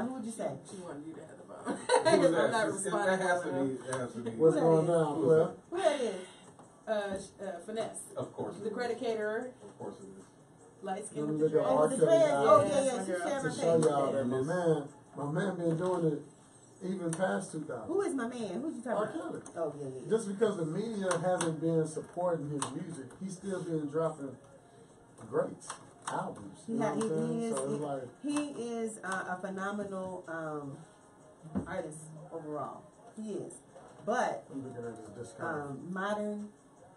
Who would you say? She wanted you to have the phone. I'm not responding. That has to be. What's going down, Claire? Who that is? Finesse. Of course. The credit caterer. Of course it is. Light skin Let with me the look at dreads. R. The Kelly dreads. guy. Oh, yeah. She To shared To my show y'all page. that my man been doing it even past 2000. Who is my man? Who's you talking R. about? Kelly. Oh, yeah. Just because the media hasn't been supporting his music, he's still been dropping great albums. You know what I'm saying? So it's like, he is a phenomenal artist overall. He is. But I'm looking at his discography. modern,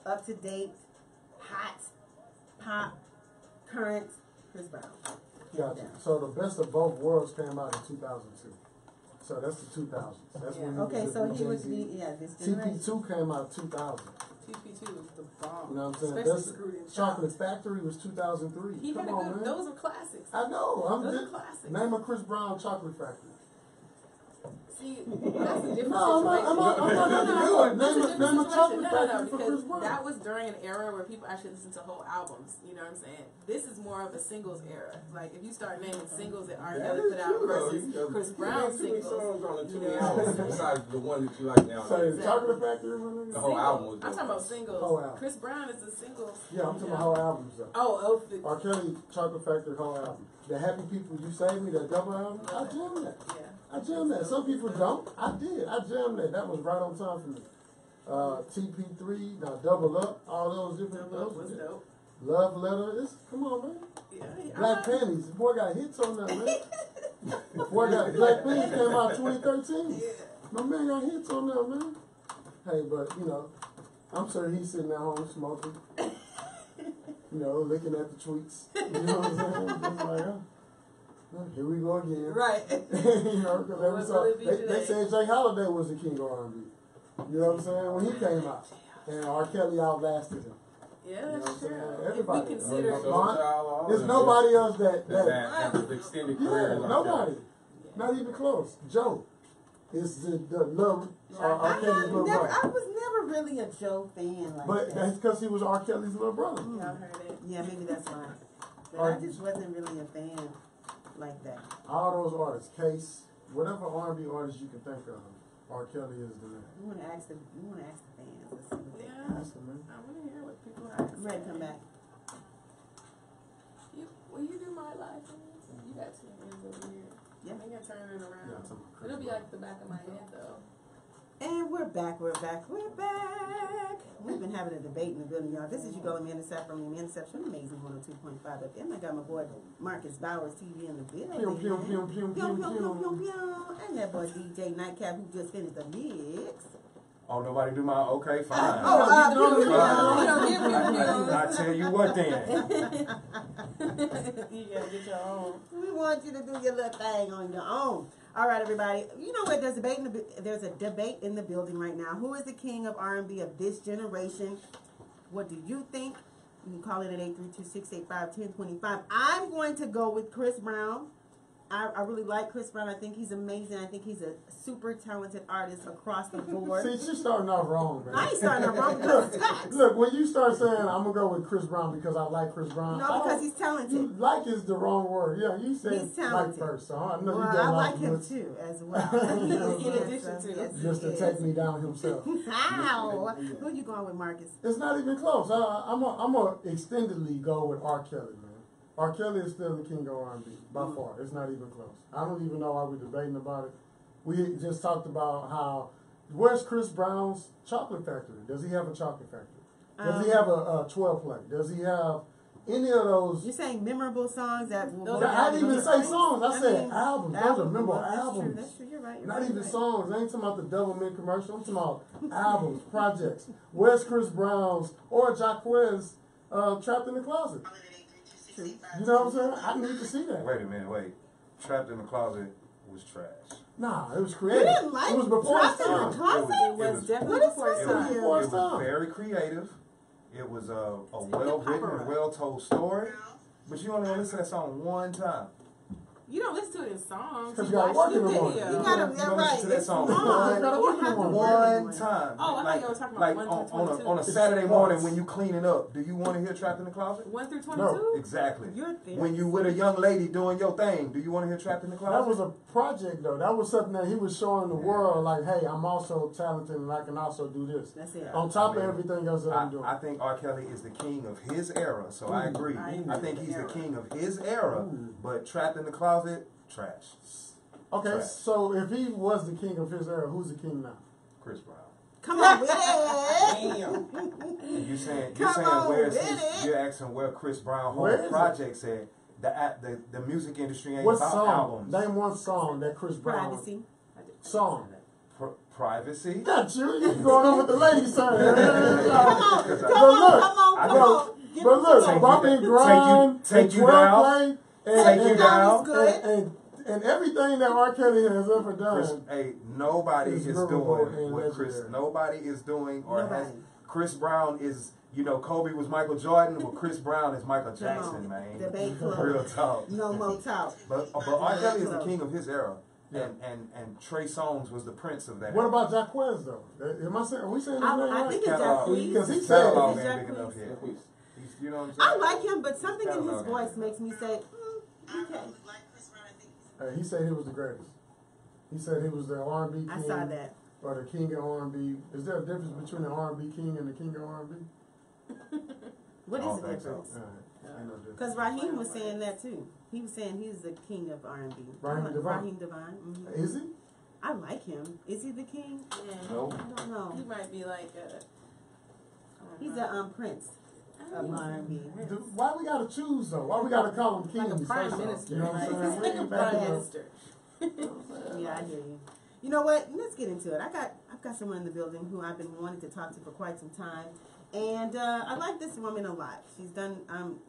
up to date, hot, pop, current, Chris Brown. Gotcha. So the best of both worlds came out in 2002. So that's the 2000s. That's when Okay, so he would Jay-Z. be, this generation. TP2 came out 2000. TP2 was the bomb. You know what I'm saying? Especially That's Screwed in Chocolate Factory was 2003. He Come had a on, good, man. those are classics. I know. Those are classics. Name a Chris Brown Chocolate Factory. See, that's a different No, situation. Name a Chocolate Factory for Chris Because Brown. that was during an era where people actually listened to whole albums. You know what I'm saying? This is more of a singles era. Like if you start naming singles that R. Kelly put out versus Chris Brown singles. songs on the two You know. albums besides the one that you like now. So the Chocolate Factory, my nigga? The whole album was I'm talking about Whole singles. album. Chris Brown is a single. Yeah, I'm talking about whole albums though. Oh, R. Kelly, Chocolate Factory, whole album. The Happy People You Saved Me, that double album, I jammed that. yeah. I jammed that. Some people don't. I did. I jammed that. That was right on time for me. TP3, now Double Up, all those different Love was things. dope. Love Letter. Come on, man. Yeah, Black Panties. The boy got hits on that, man. The boy got Black Panties came out 2013. Yeah. My man got hits on that, man. Hey, but you know, I'm sure he's sitting at home smoking. You know, looking at the tweets. You know what I'm saying? Just like, here we go again. Right. You know, because they said Jay Holiday was the king of R&B. You know what I'm saying? When he came out, and R. Kelly outlasted him. Yeah, You know that's what I'm true. saying? Everybody. If we consider There's nobody else that has an extended career. yeah, nobody. Not even close. Joe is the little R. Kelly's little brother. I was never really a Joe fan like But that. that's because he was R. Kelly's little brother. Y'all heard it. Yeah, maybe that's why. But I just wasn't really a fan like that. All those artists, Case, whatever R&B artist you can think of, R. Kelly is the man. You want to ask the fans. Let's see what they Yeah. That's the man. I want to hear what people have to I'm ready to come say. back. Will you do my live for me? You got two hands over here. Yeah. I'm gonna turn it around. Yeah, I'm talking about Chris It'll be Brown. like the back of my head though. And we're back. We've been having a debate in the building, y'all. This is you go Amanda Sapp from the Amanda Sapp Show, amazing 102.5 FM. I got my boy Marcus Bowers TV in the building. Pew, pew, pew, pew, pew, pew. And that boy DJ Nightcap who just finished the mix. Oh, nobody do my okay, fine. I tell you what then. You gotta get your own. We want you to do your little thing on your own. All right, everybody. You know what? There's a debate in the building right now. Who is the king of R&B of this generation? What do you think? You can call it at 832-685-1025. I'm going to go with Chris Brown. I really like Chris Brown. I think he's amazing. I think he's a super talented artist across the board. See, she's starting off wrong, man. I ain't starting off wrong because Look, when you start saying, I'm going to go with Chris Brown because I like Chris Brown. no, because he's talented. Like is the wrong word. Yeah, you said He's talented. like first, so I know Well, you don't I like him looks. too, as well. In addition to Just to take me down himself. How? Who you going with, Marcus? It's not even close. I'm gonna extendedly go with R. Kelly, man. R. Kelly is still the king of R&B by far. It's not even close. I don't even know why we're debating about it. We just talked about how where's Chris Brown's Chocolate Factory? Does he have a Chocolate Factory? Does he have a 12 play? Does he have any of those? You're saying memorable songs that will I didn't even say songs. I said mean, albums. Those are memorable That's albums. true. That's true. You're right. Not even songs. I ain't talking about the Double Mint commercial. I'm talking about albums, projects. Where's Chris Brown's or Jacquez Trapped in the Closet? True. You know what I'm saying? I need to see that. Wait a minute, wait. Trapped in the Closet was trash. Nah, it was creative. You didn't like it was before its Trapped in the time. Closet? It was definitely What is before its wrong It was with time. before It its was time. very creative. It was a well-written and well-told story. But you only listen to that song one time. You don't listen to it in songs. 'Cause You you gotta watch work the in the morning. video. You You gotta, don't yeah, listen right. to that It's song. long. You gotta You work in the have to morning. work in the One time. Oh, I thought you were talking about like 1 on, through on 22. a Saturday morning when you cleaning up. Do you want to hear Trapped in the Closet? 1 through 22? No. Exactly. You're there. When you with a young lady doing your thing, do you want to hear Trapped in the Closet? That was a project though. That was something that he was showing the world, like, hey, I'm also talented and I can also do this. That's it. On top I mean, of everything else that I'm doing. I think R. Kelly is the king of his era, so I agree. I think he's the king of his era, but Trapped in the Closet, trash. Okay, Trash. so if he was the king of his era, who's the king now? Chris Brown. Come on with it. And you saying Come on where's with his? it. You're asking where Chris Brown Where whole is project said the music industry ain't What about song? albums. Name one song that Chris Brown. Privacy. Song. Privacy. Got you. You going on with the ladies, son. Come on, But come on, look, come on, come on. Give But me look, some more. Bump and Grind, take you and down. Twerk Take you down. Good. and everything that R. Kelly has ever Chris, done. hey, nobody It's is memorable doing and what Chris. legendary. Nobody is doing or has. Nobody. Chris Brown is. You know, Kobe was Michael Jordan. Well, Chris Brown is Michael Jackson, on. man. Debate club. Real talk. No more talk. But R. Kelly is the king of his era, Yeah. and Trey Songz was the prince of that. What about Jacquez though? Am I saying? Are we saying his name I right? think it's Catalog. Jacquees. Because he His said catalog It's ain't big Jacquees. enough yet. He's, you know what I'm I saying? like him, but something in his Catalog voice ain't makes me say, okay. He said he was the greatest. He said he was the R&B king. I saw that. Or the king of R&B. Is there a difference between the R&B king and the king of R&B? What I is don't the think so. difference? Ain't no difference. Because Raheem was saying that too. He was saying he's the king of R&B. Raheem Devine. Raheem Devine. Mhm. Is he? I like him. Is he the king? Yeah. No. I don't know. He might be like He's a prince of R&B. Why we gotta choose though? Why we gotta call him kings? like a prime first off? minister. You know what I'm saying? We Like a ain't back prime in the- minister. Yeah, I hear you. You know what? Let's get into it. I've got someone in the building who I've been wanting to talk to for quite some time, and I like this woman a lot. She's done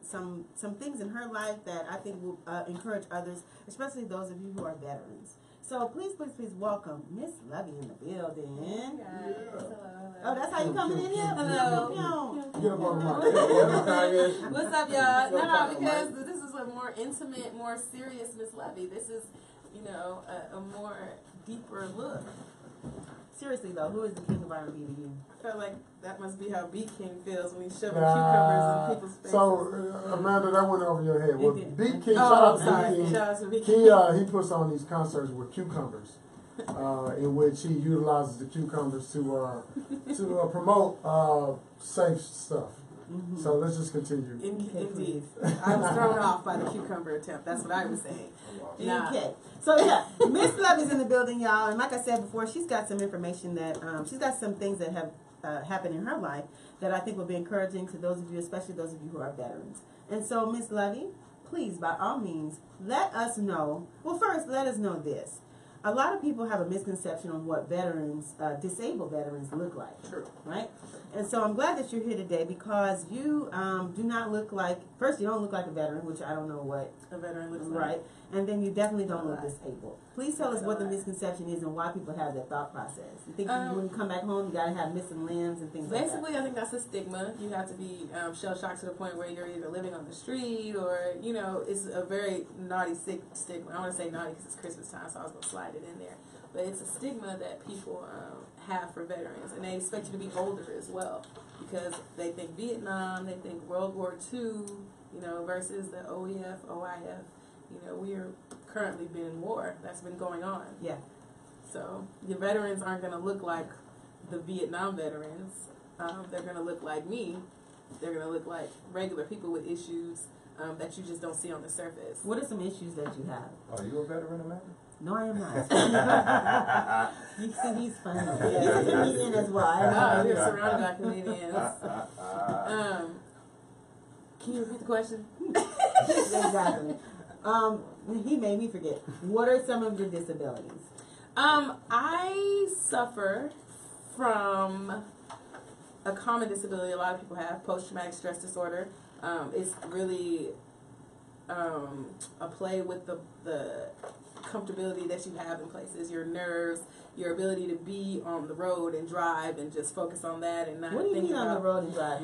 some things in her life that I think will encourage others, especially those of you who are veterans. So please welcome Miss Lovie in the building. Hello. Oh, that's how you coming in here? Hello. Get up on the mic. What's up, y'all? No, because this is a more intimate, more serious Miss Lovie. This is, a more deeper look. Seriously though, who is the king of R&B to you? I feel like that must be how Beat King feels when he's shoving cucumbers in people's faces. So, Amanda, that went over your head. Well, It did. Beat King, Oh, shout out I'm to sorry. Beat King. Shout out to Beat King. He puts on these concerts with cucumbers, in which he utilizes the cucumbers to promote safe stuff. Mm-hmm. So let's just continue. Indeed. I was thrown off by the cucumber attempt. That's what I was saying. Nah. Okay. So yeah, Miss Lovie's in the building, y'all, and like I said before, she's got some information that she's got some things that have happened in her life that I think will be encouraging to those of you, especially those of you who are veterans. And so, Miss Lovie, please, by all means, let us know. Well, first, let us know this. A lot of people have a misconception on what veterans, disabled veterans, look like. True. Right? And so I'm glad that you're here today because you do not look like, first, you don't look like a veteran, which I don't know what. A veteran looks like. Right. And then you definitely don't look disabled. Please tell us what the misconception is and why people have that thought process. You think when you come back home, you got to have missing limbs and things like that? Basically, I think that's a stigma. You have to be shell-shocked to the point where you're either living on the street or, it's a very naughty stigma. I want to say naughty because it's Christmas time, so I was going to slide it in there. But it's a stigma that people have for veterans, and they expect you to be older as well because they think Vietnam, they think World War II, versus the OEF, OIF. We are currently been in war. That's been going on. Yeah. So the veterans aren't going to look like the Vietnam veterans. They're going to look like me. They're going to look like regular people with issues that you just don't see on the surface. What are some issues that you have? Are you a veteran, Amanda? No, I am not. You see, he's funny. He's a comedian as well. I know. We're surrounded by comedians. Can you repeat the question? Exactly. He made me forget. What are some of your disabilities? I suffer from a common disability a lot of people have, post-traumatic stress disorder. It's really a play with the comfortability that you have in places, your nerves, your ability to be on the road and drive and just focus on that and not What do you think mean about on the road and drive?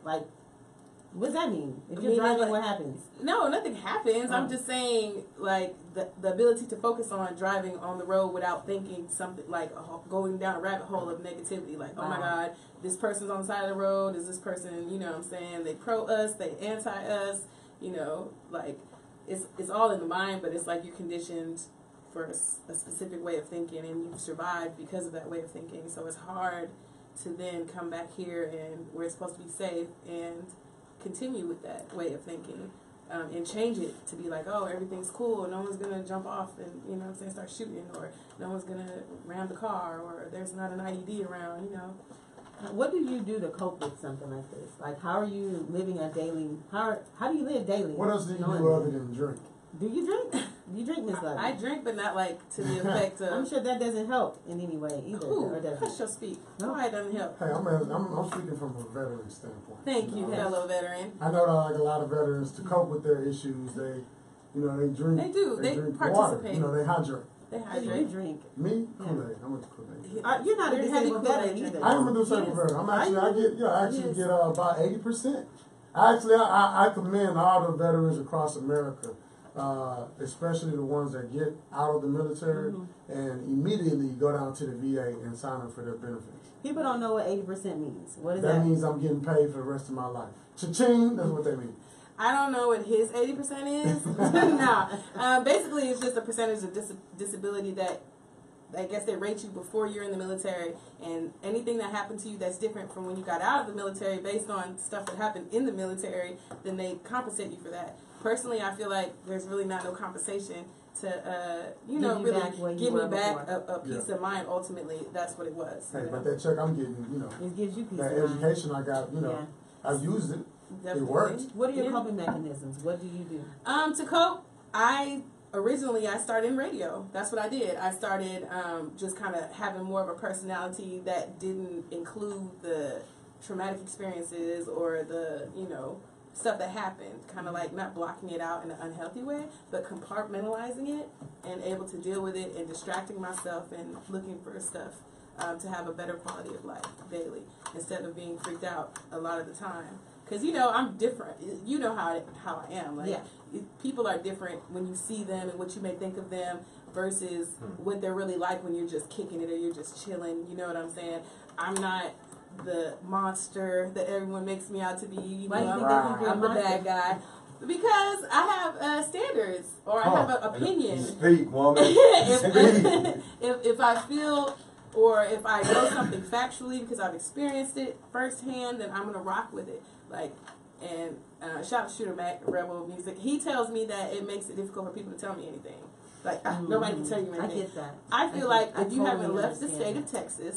Like What does that mean? If you're Meaning, driving, like, what happens? No, nothing happens. Oh. I'm just saying, like, the ability to focus on driving on the road without thinking something like going down a rabbit hole of negativity. Like, oh my Wow. God, this person's on the side of the road. Is this person, you know what I'm saying? They pro us, they anti us, you know, like, it's all in the mind, but it's like you're conditioned for a specific way of thinking, and you've survived because of that way of thinking. So it's hard to then come back here and where it's supposed to be safe and continue with that way of thinking, and change it to be like, oh, everything's cool, no one's gonna jump off and, you know what I'm saying, start shooting, or no one's gonna ram the car, or there's not an IED around, you know. What do you do to cope with something like this? Like, how are you living a daily? How do you live daily? What else do you do knowing other that? than drink? Do you drink? Do you drink, Miss Lovie? I drink, but not like to the effect of. I'm sure that doesn't help in any way either. Ooh, Or does hush it? your speak. No. Why it doesn't help? Hey, I'm speaking from a veteran standpoint. Thank you, know? fellow veteran. I know that like a lot of veterans to cope with their issues, they drink. They do. They drink participate. water. You know, they hydrate. They How do you hydrate. drink? Me, Yeah. Kool-Aid. I'm into Kool-Aid. You're not a You're a heavy disabled Kool-Aid veteran drinker. either. I am a disabled Yes. veteran. I actually Yes. get about 80%. I commend all the veterans across America, especially the ones that get out of the military and immediately go down to the VA and sign up for their benefits. People don't know what 80% means. What is That that? means I'm getting paid for the rest of my life. Cha-ching, that's what they mean. I don't know what his 80% is. Nah. Basically, it's just a percentage of disability that I guess they rate you before you're in the military, and anything that happened to you that's different from when you got out of the military based on stuff that happened in the military, then they compensate you for that. Personally, I feel like there's really not no compensation to, really give me back a peace of mind. Ultimately, that's what it was. Hey, you know? but that check I'm getting, It gives you peace that of mind. education I got, Yeah. I've used it. Definitely. It works. What are your Yeah. coping mechanisms? What do you do? To cope, Originally, I started in radio. That's what I did. I started just kind of having more of a personality that didn't include the traumatic experiences or the, stuff that happened. Kind of like not blocking it out in an unhealthy way, but compartmentalizing it and able to deal with it and distracting myself and looking for stuff to have a better quality of life daily instead of being freaked out a lot of the time. Because, I'm different. You know how I am. Like, people are different when you see them and what you may think of them versus what they're really like when you're just kicking it or you're just chilling. You know what I'm saying? I'm not the monster that everyone makes me out to be. Why do you think they think you're a I'm the monster? bad guy. Because I have standards or I have an opinion. Speak, woman. if I feel or if I know something factually because I've experienced it firsthand, then I'm going to rock with it. Shout out to Shooter Mac, Rebel Music. He tells me that it makes it difficult for people to tell me anything. Nobody can tell you anything. I get that. I feel like I if you haven't totally left the understand state of Texas,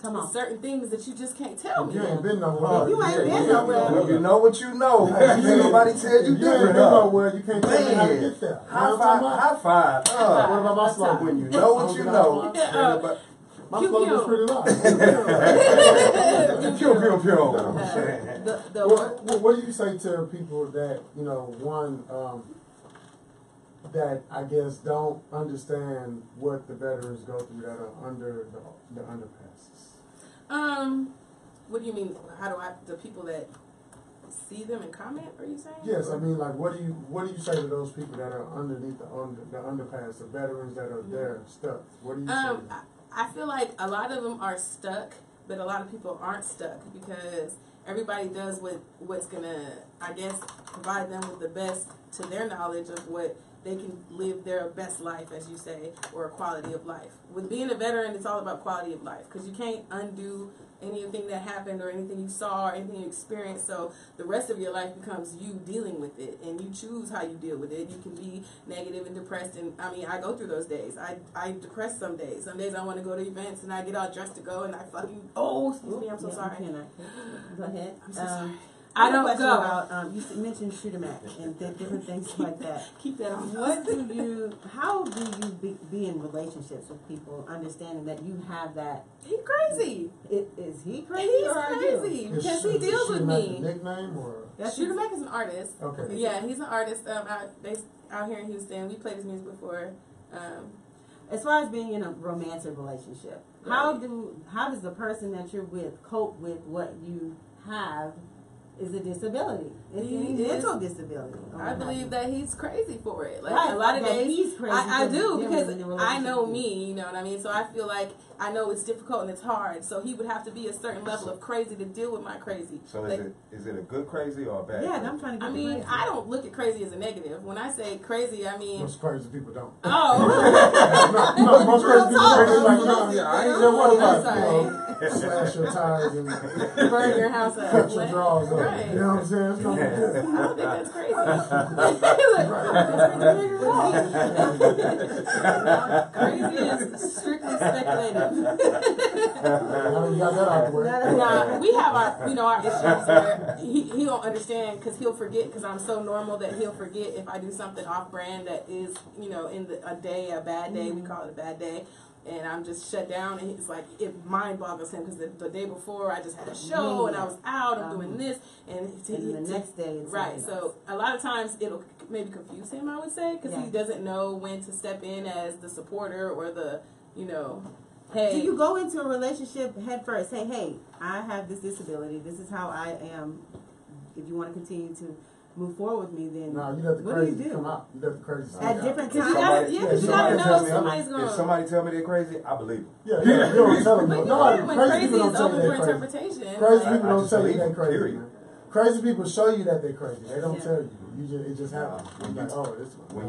come there's on. certain things that you just can't tell me. You ain't been nowhere. You ain't been nowhere. When you know what you know, nobody tell you You ain't different. been nowhere. You can't tell me how to Man. get there. You know High what I'm talking five. about? High five. What about my slogan? When you know what you know. My Pew, slogan's pew. pretty loud. Pew, pew, pew. What do you say to people that, that I guess don't understand what the veterans go through that are under the underpasses? What do you mean? The people that see them and comment? Are you saying? Yes, I mean, like, what do you say to those people that are underneath the underpass, the veterans that are there stuck? What do you say? to them? I feel like a lot of them are stuck, but a lot of people aren't stuck because everybody does what's gonna, I guess, provide them with the best to their knowledge of what they can live their best life, as you say, or a quality of life. With being a veteran, it's all about quality of life because you can't undo anything that happened or anything you saw or anything you experienced. So the rest of your life becomes you dealing with it, and you choose how you deal with it. You can be negative and depressed, and I go through those days. I depress some days. Some days I want to go to events and I get all dressed to go, and I fucking excuse me, I'm so sorry. Go ahead. I'm so sorry. I I don't have a question go. about, you mentioned Shooter Mac and different things like that. Keep that on. How do you be in relationships with people, understanding that you have that? He crazy. Is he crazy He's or are you? crazy because he deals with me. Nickname or? Shooter Mac is an artist. Okay. Yeah, he's an artist out here in Houston. We played his music before. As far as being in a romantic relationship, how does the person that you're with cope with what you have is a disability. It's any mental disability. I believe that he's crazy for it. Like Right, a lot of that days, he's crazy I because do he's because in a I relationship know with you. me. You know what I mean. So I feel like I know it's difficult and it's hard. So he would have to be a certain level of crazy to deal with my crazy. So like, is it a good crazy or a bad? Yeah, crazy? I'm trying to get I the mean, crazy. I don't look at crazy as a negative. When I say crazy, I mean, Most crazy people don't. oh, No, most crazy people talk. don't. Like, No, yeah, I ain't what I'm about, sorry. slash your tires and Burn your house up. cut your drawers up. Right. You know what I'm saying? It's no big deal. I don't think that's crazy. Crazy is strictly speculative. Now we got that out the way. Nah, we have our issues where he don't understand because he'll forget because I'm so normal that he'll forget if I do something off brand that is, in a bad day, we call it a bad day. And I'm just shut down, and it's like it mind boggles him because the day before I just had a show and I was out, I'm doing this, and the next day it's right. something So a lot of times it'll maybe confuse him, I would say, because he doesn't know when to step in as the supporter or the, hey. Do you go into a relationship head first? Hey, I have this disability. This is how I am. If you want to continue to move forward with me, then No, you let the what crazy do you do? come out. You let the crazy At out. different You times. gotta, because you gotta know somebody's If gonna. somebody tell me they're crazy, I believe them. Yeah, you don't tell them. But Nobody, when crazy crazy people is don't tell open you for they're crazy. interpretation. Crazy like, people don't tell you believe they're them, crazy. period. Man. Crazy people show you that they're crazy. They don't Yeah. tell you. It just happens. When You're you- like, oh, this one. When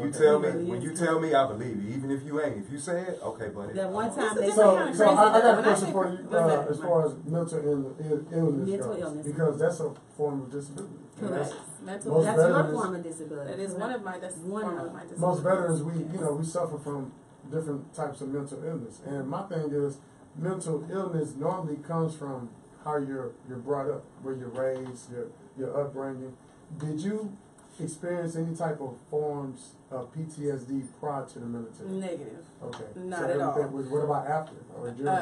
you tell me, I believe you. Even if you ain't. If you say it, okay, buddy. That one time It's they a So, different so kind of I got a crazy. question for When I you say- as far as mental illness Mental goes, illness. because that's a form of disability. Correct. Mental. Most That's your veterans- form of disability. That is one of my form of my disability. Most veterans, we suffer from different types of mental illness, and my thing is, mental illness normally comes from how you're brought up, where you're raised, your upbringing. Did you experience any type of forms of PTSD prior to the military? Negative. Okay. Not so at all. What about after or during?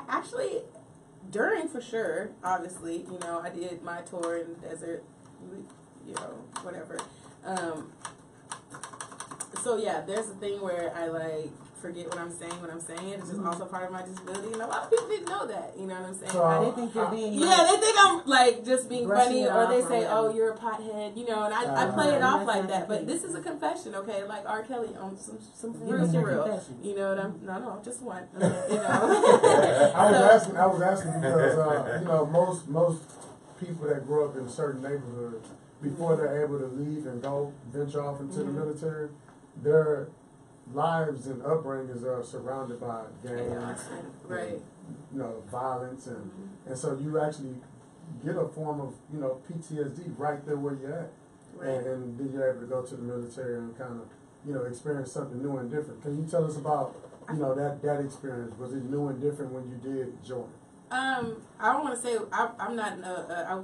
Actually, during for sure. Obviously, I did my tour in the desert. Whatever. So yeah, there's a thing where I forget what I'm saying when I'm saying it. It's just also part of my disability, and a lot of people didn't know that. You know what I'm saying? So, They think you're being Yeah, they think I'm just being Brushing funny, it or they off say, or "Oh, whatever. you're a pothead," and I play it That's off not like the that. But case. this is a confession, okay? Like R. Kelly on some Give real us for your real. confession. You know what I'm? No, just one. I was asking because most people that grow up in certain neighborhoods, before they're able to leave and go venture off into the military, their lives and upbringings are surrounded by gangs, Right. violence, and so you actually get a form of PTSD right there where you're at, Right. and then you're able to go to the military and kind of experience something new and different. Can you tell us about that experience? Was it new and different when you did join? I don't want to say I'm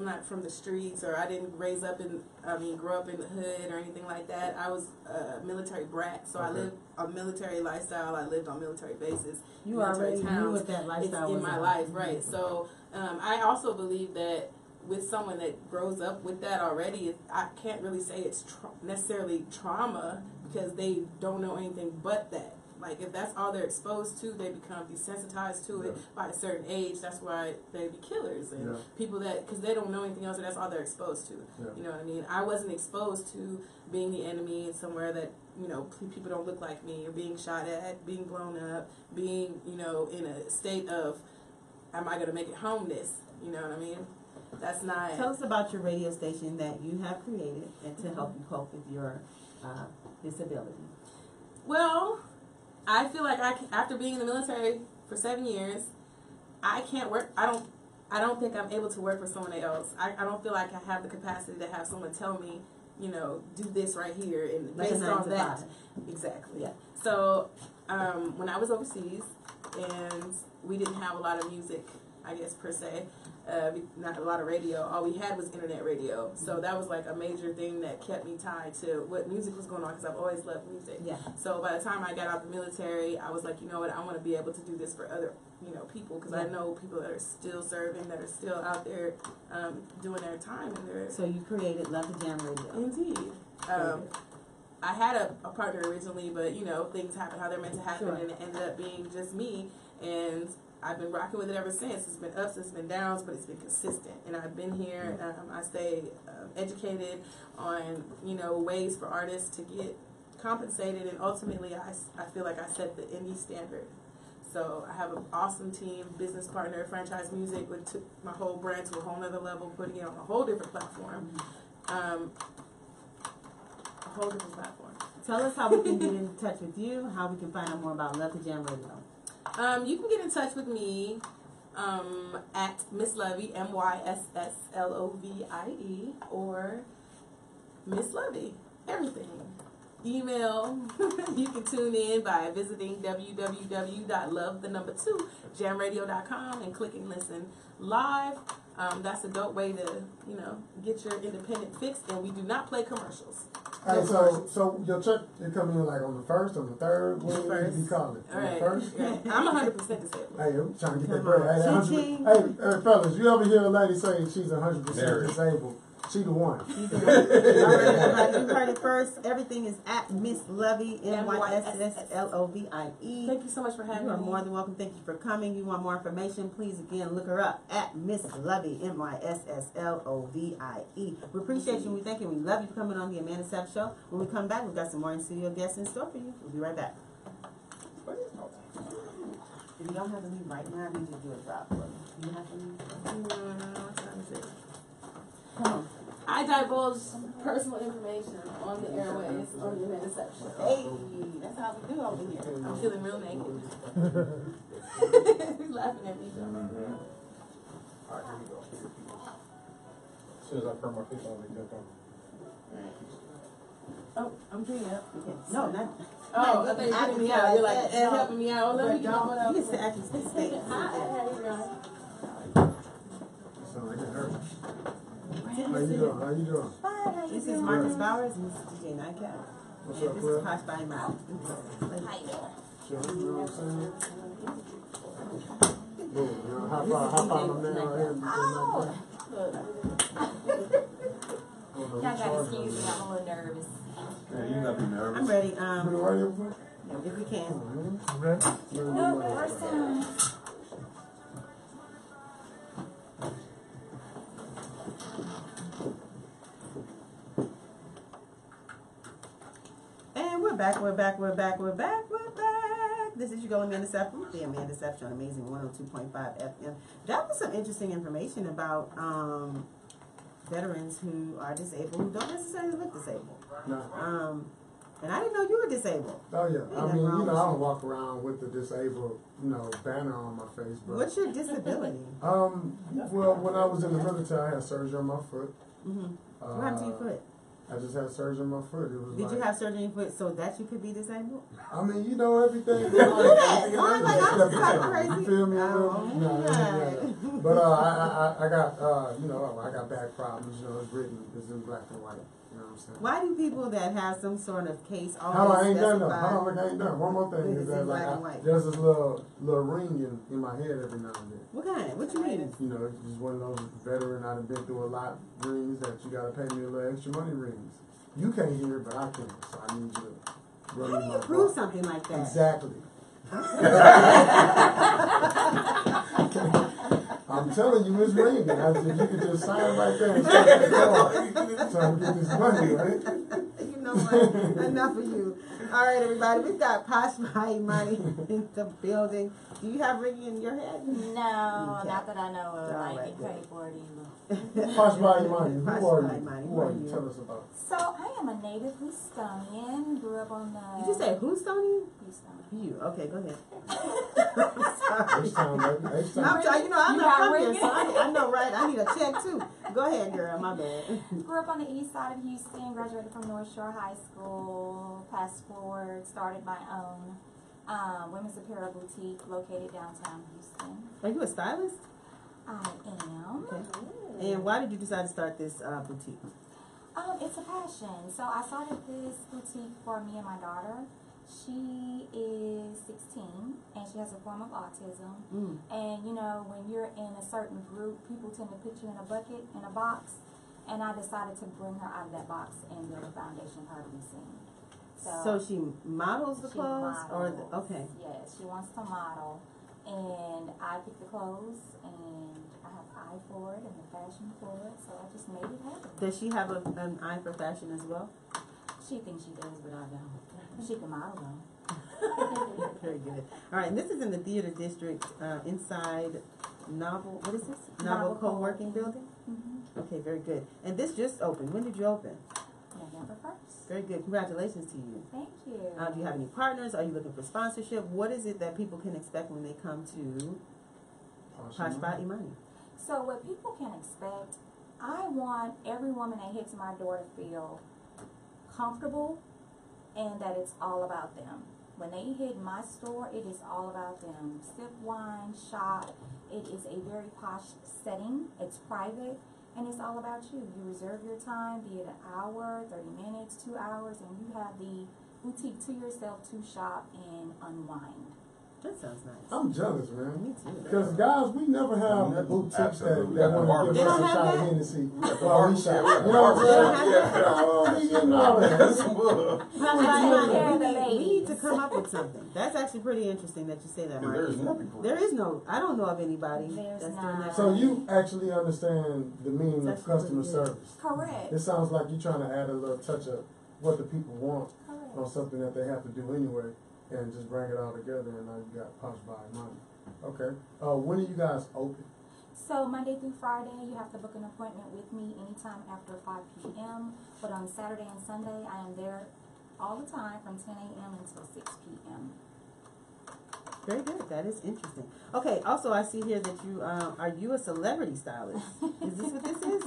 not from the streets, or I didn't grow up in the hood or anything like that. I was a military brat, so I lived a military lifestyle. I lived on military bases. You military already knew towns. what that lifestyle It's in was my about. life, right? So I also believe that with someone that grows up with that already, I can't really say it's necessarily trauma because they don't know anything but that. Like, if that's all they're exposed to, they become desensitized to it by a certain age. That's why they be killers and people because they don't know anything else, and that's all they're exposed to. Yeah. You know what I mean? I wasn't exposed to being the enemy in somewhere that, people don't look like me, or being shot at, being blown up, being, in a state of, am I going to make it homeless? You know what I mean? That's not... Tell us about your radio station that you have created and to help you cope with your disability. Well, I feel like after being in the military for 7 years, I can't work. I don't think I'm able to work for someone else. I don't feel like I have the capacity to have someone tell me, do this right here, and Like based a 9 on to that. 5. Exactly. Yeah. So when I was overseas, and we didn't have a lot of music, I guess, per se, not a lot of radio. All we had was internet radio. So that was like a major thing that kept me tied to what music was going on, because I've always loved music. Yeah. So by the time I got out the military, I was like, you know what, I want to be able to do this for other, people, because I know people that are still serving, that are still out there doing their time. So you created Love the Jam Radio. Indeed. I had a partner originally, but things happen how they're meant to happen, Sure. and it ended up being just me. And I've been rocking with it ever since. It's been ups, it's been downs, but it's been consistent. And I've been here. I stay educated on, ways for artists to get compensated, and ultimately I feel like I set the indie standard. So I have an awesome team, business partner, Franchise Music, which took my whole brand to a whole nother level, putting it on a whole different platform. A whole different platform. Tell us how we can get in touch with you, how we can find out more about Love to Jam Radio. You can get in touch with me at Myss Lovie, MyssLovie, or Myss Lovie. Everything. Email. You can tune in by visiting www.love2jamradio.com and clicking listen live. That's a dope way to, get your independent fix, and we do not play commercials. Hey, so your check, it come in like on the 1st, on the 3rd? When do you call it? On the 1st? Right. I'm 100% disabled. Hey, I'm trying to get that bread. Hey, fellas, you ever hear a lady say she's 100% disabled? She the one. All right, everybody, you heard it first. Everything is at Myss Lovie, MyssLovie. Thank you so much for having me. You are more than welcome. Thank you for coming. You want more information? Please, again, look her up at Myss Lovie, MyssLovie. We appreciate you. We thank you. We love you for coming on the Amanda Sapp Show. When we come back, we've got some more in-studio guests in store for you. We'll be right back. If you don't have to leave right now, I need you to do a drop for me. Do you have to leave? Come on. I divulge personal information on the airways on the Amanda Sapp Show. Hey, that's how we do over here. I'm feeling real naked. He's laughing at me. Alright, here we go. As soon as I turn my feet on, they jump on. Oh, I'm doing it. No, not. Oh, I thought you were helping me out. You're like, helping me out. Oh, let me go. You can actually stay. How you doing? Sound like it hurt. How you doing? How you doing? Fine. This is Marcus Bowers and this is DJ Nightcap. What's And up, this Fred? is PoshByImani. How you doing? Sure, you know what I'm saying? Boom, how far I'm down right here? Y'all gotta excuse me, I'm a little nervous. Yeah, you gotta be nervous. I'm ready. You been to radio before? If we can. Ready? No, first time. And we're back. This is your girl Amanda Sapp from the Amanda Sapp Show on Amazing 102.5 FM. That was some interesting information about veterans who are disabled, who don't necessarily look disabled. No. And I didn't know you were disabled. Oh yeah. I mean, I don't walk around with the disabled, banner on my face, but What's your disability? well, when I was in the military, I had surgery on my foot. What happened to your foot? I just had surgery on my foot. It was Did you have surgery on your foot so that you could be disabled? I mean, everything. I'm just crazy. You feel me? But I got I got back problems. It's written, it's in black and white. You know what I'm saying? Why do people that have some sort of case Hold on, I always ain't done though. specify? Hold on, I ain't done. One more thing It's is that in black and white. there's this little ring in my head every now and then. What kind? What you mean? It's just one of those veteran I've been through a lot rings that you gotta pay me a little extra money rings. You can't hear it, but I can. So I need you to run How do you prove something like that? Exactly. I'm telling you, it's ringing. I said you could just sign right there and start that card. So I can get this money, right? You know what? Enough of you. All right, everybody. We've got PoshByImani in the building. Do you have ringing in your head? No, Okay. not that I know of. All I right, ain't paid for it either. PoshByImani, who are PoshByImani, you? who are you? Tell us about. So I am a native Houstonian. Grew up on the. Did you say Houstonian? Houston? You. Okay, go ahead. H-Town, baby. H-Town. I'm trying, I'm You not got from here, ringing? so I know, right? I need a check, too. Go ahead, girl. My bad. Grew up on the east side of Houston. Graduated from North Shore High School. Fast forward, started my own women's apparel boutique located downtown Houston. Are you a stylist? I am. Okay. And why did you decide to start this boutique? It's a passion. So I started this boutique for me and my daughter. She is 16 and she has a form of autism. And when you're in a certain group, people tend to put you in a bucket, in a box. And I decided to bring her out of that box and build a foundation for her to be seen. So she models the She clothes? models. Okay. Yes, she wants to model. And I pick the clothes, and I have an eye for it and the fashion for it, so I just made it happen. Does she have an eye for fashion as well? She thinks she does, but I don't. She can model though. Very good. All right, and this is in the theater district inside Novel. What is this? Novel Co-working building. Mm-hmm. Okay, very good. And this just opened. When did you open? November 1st. Very good. Congratulations to you. Thank you. Do you have any partners? Are you looking for sponsorship? What is it that people can expect when they come to PoshByImani? So what people can expect, I want every woman that hits my door to feel comfortable and that it's all about them. When they hit my store, it is all about them. Sip wine, shop. It is a very posh setting. It's private, and it's all about you. You reserve your time, be it an hour, 30 minutes, 2 hours, and you have the boutique to yourself to shop and unwind. That sounds nice. I'm jealous, man. Me too. Because guys, we never have boutiques Absolutely. that want to give They us don't a have shot that? of Hennessy Yeah, while we shop. yeah, You know what I'm saying? yeah. Oh, we getting all that. We need to come up with something. That's actually pretty interesting that you say that, Mark. There's nothing for There is no, I don't know of anybody There's that's doing not. that. So you actually understand the meaning of That's customer really good. service. Correct. It sounds like you're trying to add a little touch of what the people want Correct. on something that they have to do anyway, and just bring it all together, and now you got PoshByImani. Okay. When are you guys open? So Monday through Friday, you have to book an appointment with me anytime after 5 p.m. But on Saturday and Sunday, I am there all the time from 10 a.m. until 6 p.m. Very good. That is interesting. Okay. Also, I see here that you are you a celebrity stylist? Is this what this is?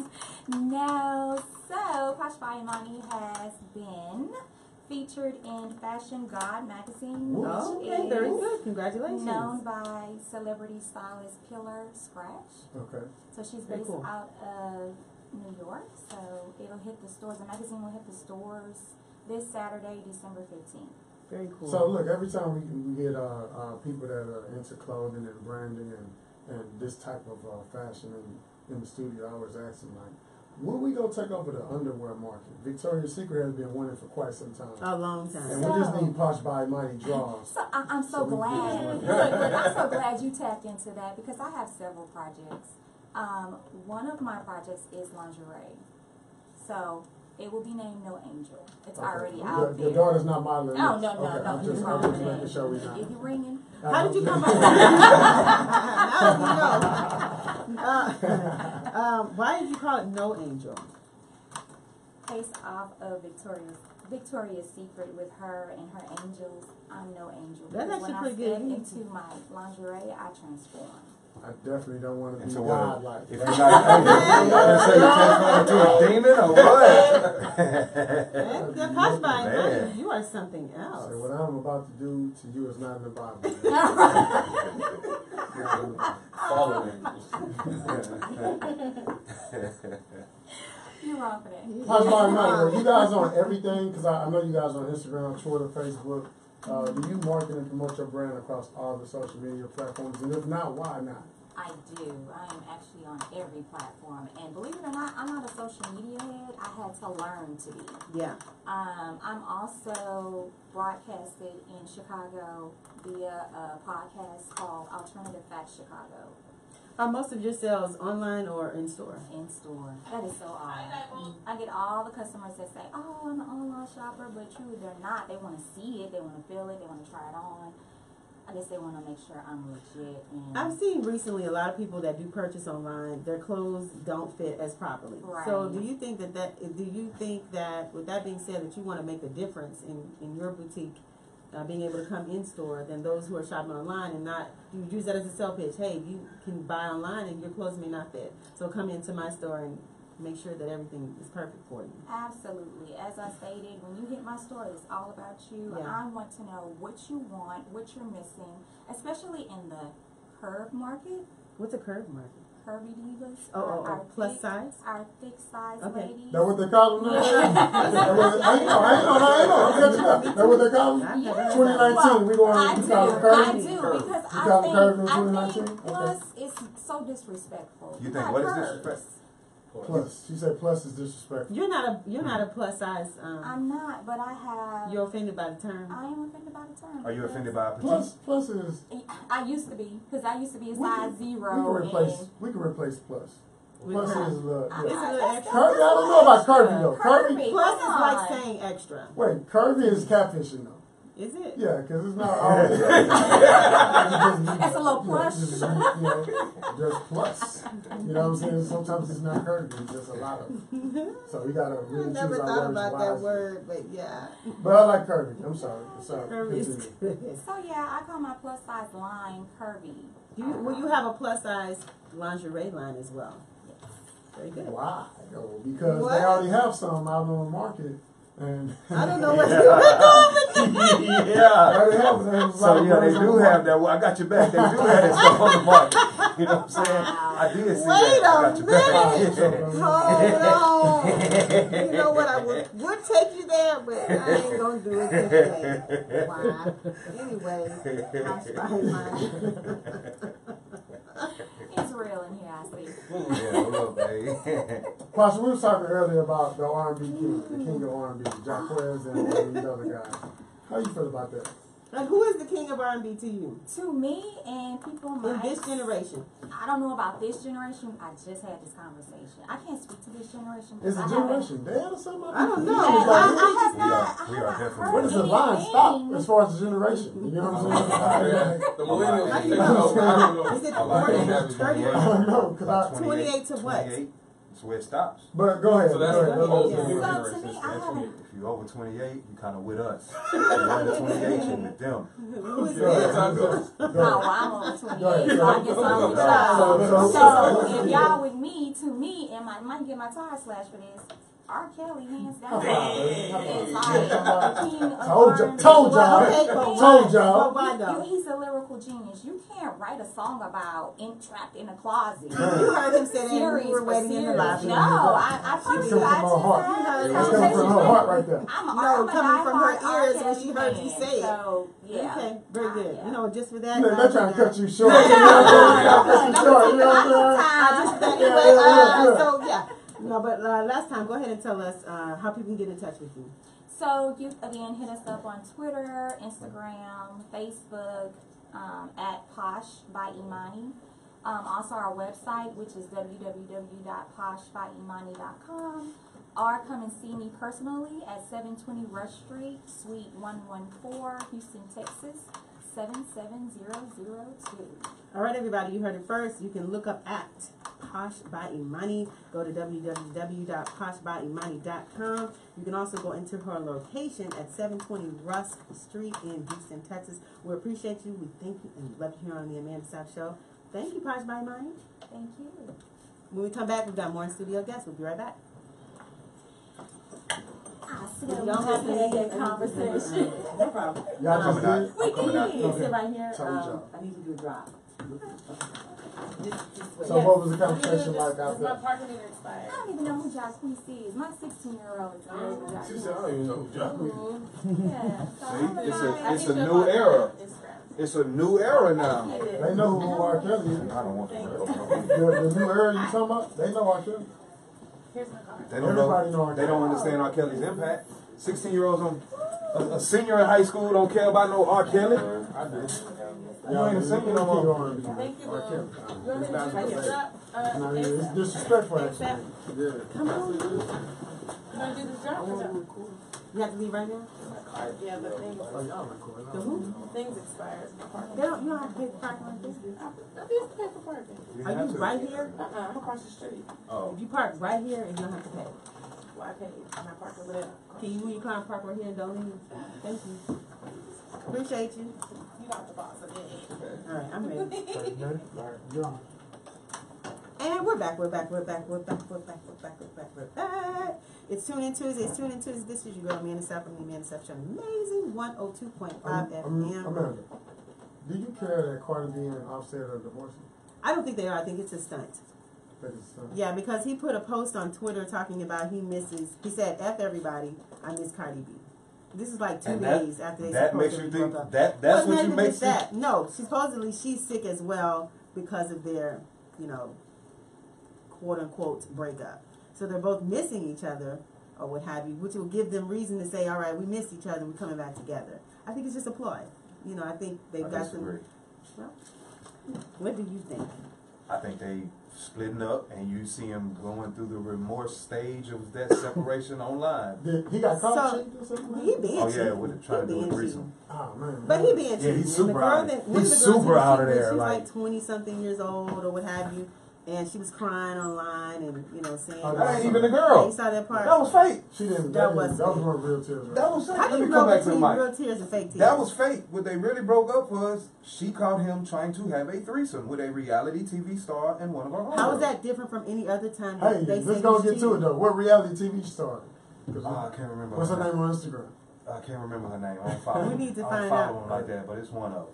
No. So PoshByImani has been featured in Fashion God magazine, which Oh, okay. Very is good. Congratulations. known by celebrity stylist Pillar Scratch. Okay. So she's Very based cool. out of New York. So it'll hit the stores. The magazine will hit the stores this Saturday, December 15th. Very cool. So look, every time we get people that are into clothing and branding and this type of fashion in the studio, I always ask them like, when we go take over the underwear market? Victoria's Secret has been winning for quite some time. A long time. And we just need PoshByImani draws. So I'm so So we glad. can- Look, I'm so glad you tapped into that because I have several projects. One of my projects is lingerie. So it will be named No Angel. It's already out there. Your daughter's not modeling. Oh, this. no, Okay, I'm just making sure we know. If you're ringing. How did you come up with that? Why did you call it No Angel? Based off of Victoria's Secret with her and her angels. I'm no angel. That's Because actually pretty when I good. step into my lingerie, I transform. I definitely don't want to And be so godlike. if you're not, so you're transforming into a demon or what? That PoshByImani, Man. you are something else. So what I'm about to do to you is not in the Bible. Fallen You're wrong for that. PoshByImani, you guys on everything? Because I know you guys on Instagram, Twitter, Facebook. Do you market and promote your brand across all the social media platforms? And if not, why not? I do. I am actually on every platform. And believe it or not, I'm not a social media head. I had to learn to be. Yeah. I'm also broadcasted in Chicago via a podcast called Alternative Facts Chicago. Are most of your sales online or in store? In store. That is so odd. I get all the customers that say, "Oh, I'm an online shopper," but truly they're not. They want to see it, they want to feel it, they want to try it on. I guess they want to make sure I'm legit. And I've seen recently a lot of people that do purchase online, their clothes don't fit as properly. Right. So do you think that with that being said, that you want to make a difference in your boutique, being able to come in store than those who are shopping online and not, you use that as a sell pitch. Hey, you can buy online and your clothes may not fit. So come into my store and make sure that everything is perfect for you. Absolutely. As I stated, when you hit my store, it's all about you. Yeah. I want to know what you want, what you're missing, especially in the curve market. What's a curve market? Curvy divas. Oh, plus size? Our thick size Okay. ladies. That what they call them now? I know. That's what they call them? I've never heard 2019, we going I to do, call it curvy? I do, because You call it curvy in I 2019? think plus it's so disrespectful. You think got what is curves. disrespectful? Plus. She said plus is disrespectful. You're not a plus size. I'm not, but I have. You're offended by the term. I am offended by the term. Are you offended by a petite? Plus is. I used to be, because I used to be a size 0. We can replace plus. Plus is a little. It's a little extra. Curvy, I don't know about curvy though. Curvy. Plus is Come like on. saying extra. Wait, curvy is catfishing though. Is it? Yeah, because it's not always. That's a little plush. Just plus. You know what I'm saying? Sometimes it's not curvy, it's just a lot of it. So we gotta I really never choose our thought words about that wisely. word, but yeah. But I like curvy. I'm sorry. Curvy is Continue. good. So yeah, I call my plus size line curvy. Well, you have a plus size lingerie line as well. Very good. Why? Because What? they already have some out on the market. And I don't know what you were doing with that. they Yeah. already have them. So yeah, they do have that. Well, I got your back. They do have that stuff on the market. You know what I'm saying? I did see Wait that. I a got your back. Hold on. You know what? I would take you there, but I ain't gonna do it today. Why? Anyway, PoshByImani. It's real in here, I see. Yeah, look, baby. Pastor, we were talking earlier about the R&B king, the king of R&B, Jacquez and these other guys. How you feel about that? And who is the king of R&B to you To me and people in my this generation? I don't know about this generation. I just had this conversation. I can't speak to this generation. It's a I haven't- generation. They had something. I don't know. Yeah, I have We are- not. we I are have not definitely- heard Where does the line anything. stop as far as the generation? You know what I'm saying? The millennials How do take you it know? over. I don't know. Is it I like 40, that. 30? I don't know, because About 28 to what? 28. That's where it stops. But go ahead. So that's go ahead. the old Yeah. new So to generation. me, I That's haven't. If you over 28, you kind of with us. If you under 28, you with them. Who is Go ahead. that? Time goes. Go Oh, ahead. I'm over Go ahead. 28, so I guess I'm with y'all. So if y'all with me, to me, and I might get my tire slashed for this, R. Kelly, hands down. High five, Is baby. like the king of Told R&B. y'all. Well, okay, but Told why? y'all. But why though? He's a lyrical genius. You can't write a song about trapped in a closet. You heard him say that when Serious, we were but waiting in the serious. lobby. No, I told It's you coming I from her heart. You heard It's coming from her heart right there. I'm No, a coming from her diehard R. ears when Kelly she heard you fan, say it. So, yeah. Okay, very good. Yeah. You know, just for that. Look, they're trying to cut you short. No, You know what I'm saying? They're trying to cut you short. You know what I'm saying? I just Time. anyway. So yeah. No, but last time, go ahead and tell us how people can get in touch with you. So you again hit us up on Twitter, Instagram, Facebook, at PoshByImani. Also our website, which is www.poshbyimani.com. Or come and see me personally at 720 Rush Street, Suite 114, Houston, Texas, 77002. All right, everybody, you heard it first. You can look up at PoshByImani. Go to www.poshbyimani.com. You can also go into her location at 720 Rusk Street in Houston, Texas. We appreciate you. We thank you and love you here on the Amanda Sapp Show. Thank you, PoshByImani. Thank you. When we come back, we've got more in studio guests. We'll be right back. I said You we don't just have to had that conversation. No problem. Y'all just did? We did. Sit right here. Told y'all. I need to do a drop. Just wait. So what was the conversation like out My there? parking meter expired. I don't even know who Josh Queese is. My 16-year-old is very good. She said, I don't even know who John is. Yeah. So See, I'm it's like, a new era. It's scrapped. It's a new era now. They know who R. Kelly is. I don't want to know. The new era you talking about? They know R. Kelly. Here's my card. They don't Everybody know know. R. They don't understand R. Kelly's impact. 16-year-olds on a senior in high school don't care about no R. Kelly. I do. You ain't a senior no more. Thank you, R. Kelly. You want me to just take a drop? No, it's disrespectful actually. Sapp, Yeah. Come on. you want to do this drop or no? You have to leave right now? Yeah, the thing, Oh, y'all recording. The who? things expires. My parking. You don't have to pay for parking like this. I used to pay for parking. Are you right here? I'm across the street. Oh. If you park right here, you don't have to pay. Well, I paid. I'm not parking over there. Can you move your car and park right here and don't leave? Thank you. Appreciate you. You got the boss of it. All right, I'm ready. You're on. And we're back. It's Tune In Tuesday. This is your girl, Amanda Sapp from the Amanda Sapp Show. Amazing 102.5 FM. Amanda, do you care that Cardi B and Offset are divorcing? I don't think they are. I think it's a stunt. That is, Yeah, because he put a post on Twitter talking about he said, F everybody, I miss Cardi B. This is like 2 And days after they that makes supposedly you think broke up. that's Well, what not you even make just that. No, supposedly she's sick as well because of their, quote unquote break up. So they're both missing each other or what have you, which will give them reason to say, all right, we missed each other, we're coming back together. I think it's just a ploy. You know, I think they've got some. Well, what do you think? I think they splitting up, and you see him going through the remorse stage of that separation online. He got caught So, cheating or something? He being cheating. Yeah, with trying to do a threesome. Oh man. But he being cheating. he's super out. He's He's super out of there. She was Like like 20 something years old or what have you, and she was crying online and saying. that ain't even a girl. You saw that part. That was fake. She didn't. That was That was one real tears. Right? That was fake. How do Let you me know come back to the between mic. real tears and fake tears? That was fake. What they really broke up was she caught him trying to have a threesome with a reality TV star and one of her homegirls. How is that different from any other time? Hey, they let's say go he's get to cheating? it though. What reality TV star? I can't remember. What's her name on Instagram? I can't remember her name. I don't follow. We need to I find don't follow out. them like that, but it's one of them.